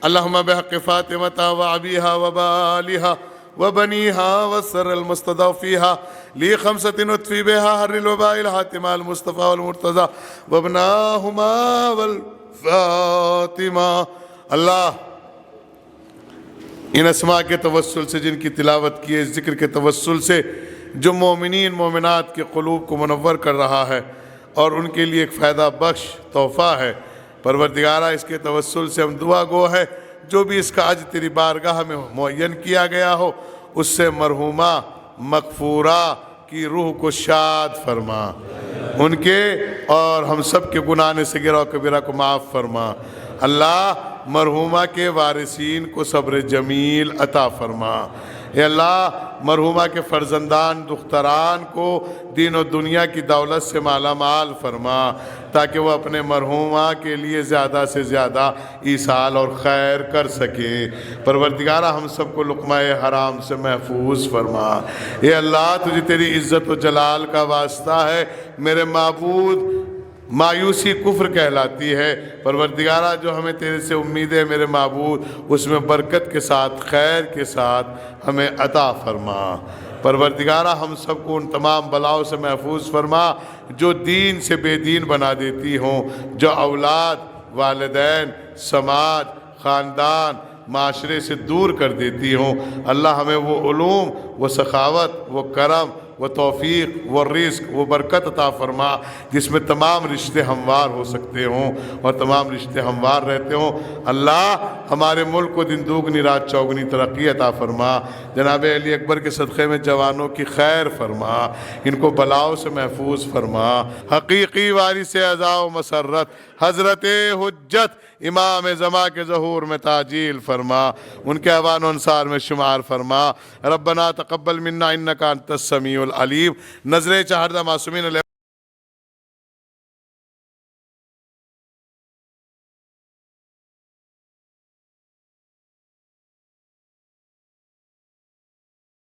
اللهم بحق فاطمة وأبيها وبالها وبنيها والسر المستضعفيها لي 5 نطفي بها حر الوباء الحاتمة المصطفى والمرتضى وابناهما والفاطمة۔ اللہ ان اسماء کے توسل سے جن کی تلاوت کی ہے، اس ذکر کے توسل سے جو مومنین مومنات کے قلوب کو منور کر رہا ہے اور ان کے لیے ایک فائدہ بخش تحفہ ہے، پروردگارہ اس کے توسل سے ہم دعا گو ہے جو بھی اس کا آج تیری بارگاہ میں معین کیا گیا ہو اس سے مرحومہ مغفورہ کی روح کو شاد فرما، ان کے اور ہم سب کے گناہ صغیرہ و کبیرہ کو معاف فرما۔ اللہ مرحومہ کے وارثین کو صبر جمیل عطا فرما۔ اے اللہ مرحومہ کے فرزندان دختران کو دین و دنیا کی دولت سے مالا مال فرما۔ تاکہ وہ اپنے مرحومہ کے لیے زیادہ سے زیادہ ایصال اور خیر کر سکیں۔ پروردگارہ ہم سب کو لقمہ حرام سے محفوظ فرما۔ اے اللہ تجھے تیری عزت و جلال کا واسطہ ہے، میرے معبود مایوسی کفر کہلاتی ہے۔ پروردگارہ جو ہمیں تیرے سے امید ہے میرے معبود، اس میں برکت کے ساتھ خیر کے ساتھ ہمیں عطا فرما۔ پروردگارہ ہم سب کو ان تمام بلاؤں سے محفوظ فرما جو دین سے بے دین بنا دیتی ہوں، جو اولاد، والدین، سماج، خاندان، معاشرے سے دور کر دیتی ہوں۔ اللہ ہمیں وہ علوم، وہ سخاوت، وہ کرم، وہ توفیق، وہ رزق، وہ برکت عطا فرما جس میں تمام رشتے ہموار ہو سکتے ہوں اور تمام رشتے ہموار رہتے ہوں۔ اللہ ہمارے ملک کو دن دوگنی رات چوگنی ترقی عطا فرما۔ جناب علی اکبر کے صدقے میں جوانوں کی خیر فرما، ان کو بلاؤں سے محفوظ فرما۔ حقیقی وارث عزا و مسرت حضرت حجت امام زماں کے ظہور میں تعجیل فرما، ان کے اعوان و انصار میں شمار فرما۔ ربنا تقبل منا انک انت السمیع العلیم۔ نظر چاہردہ معصومین علیہ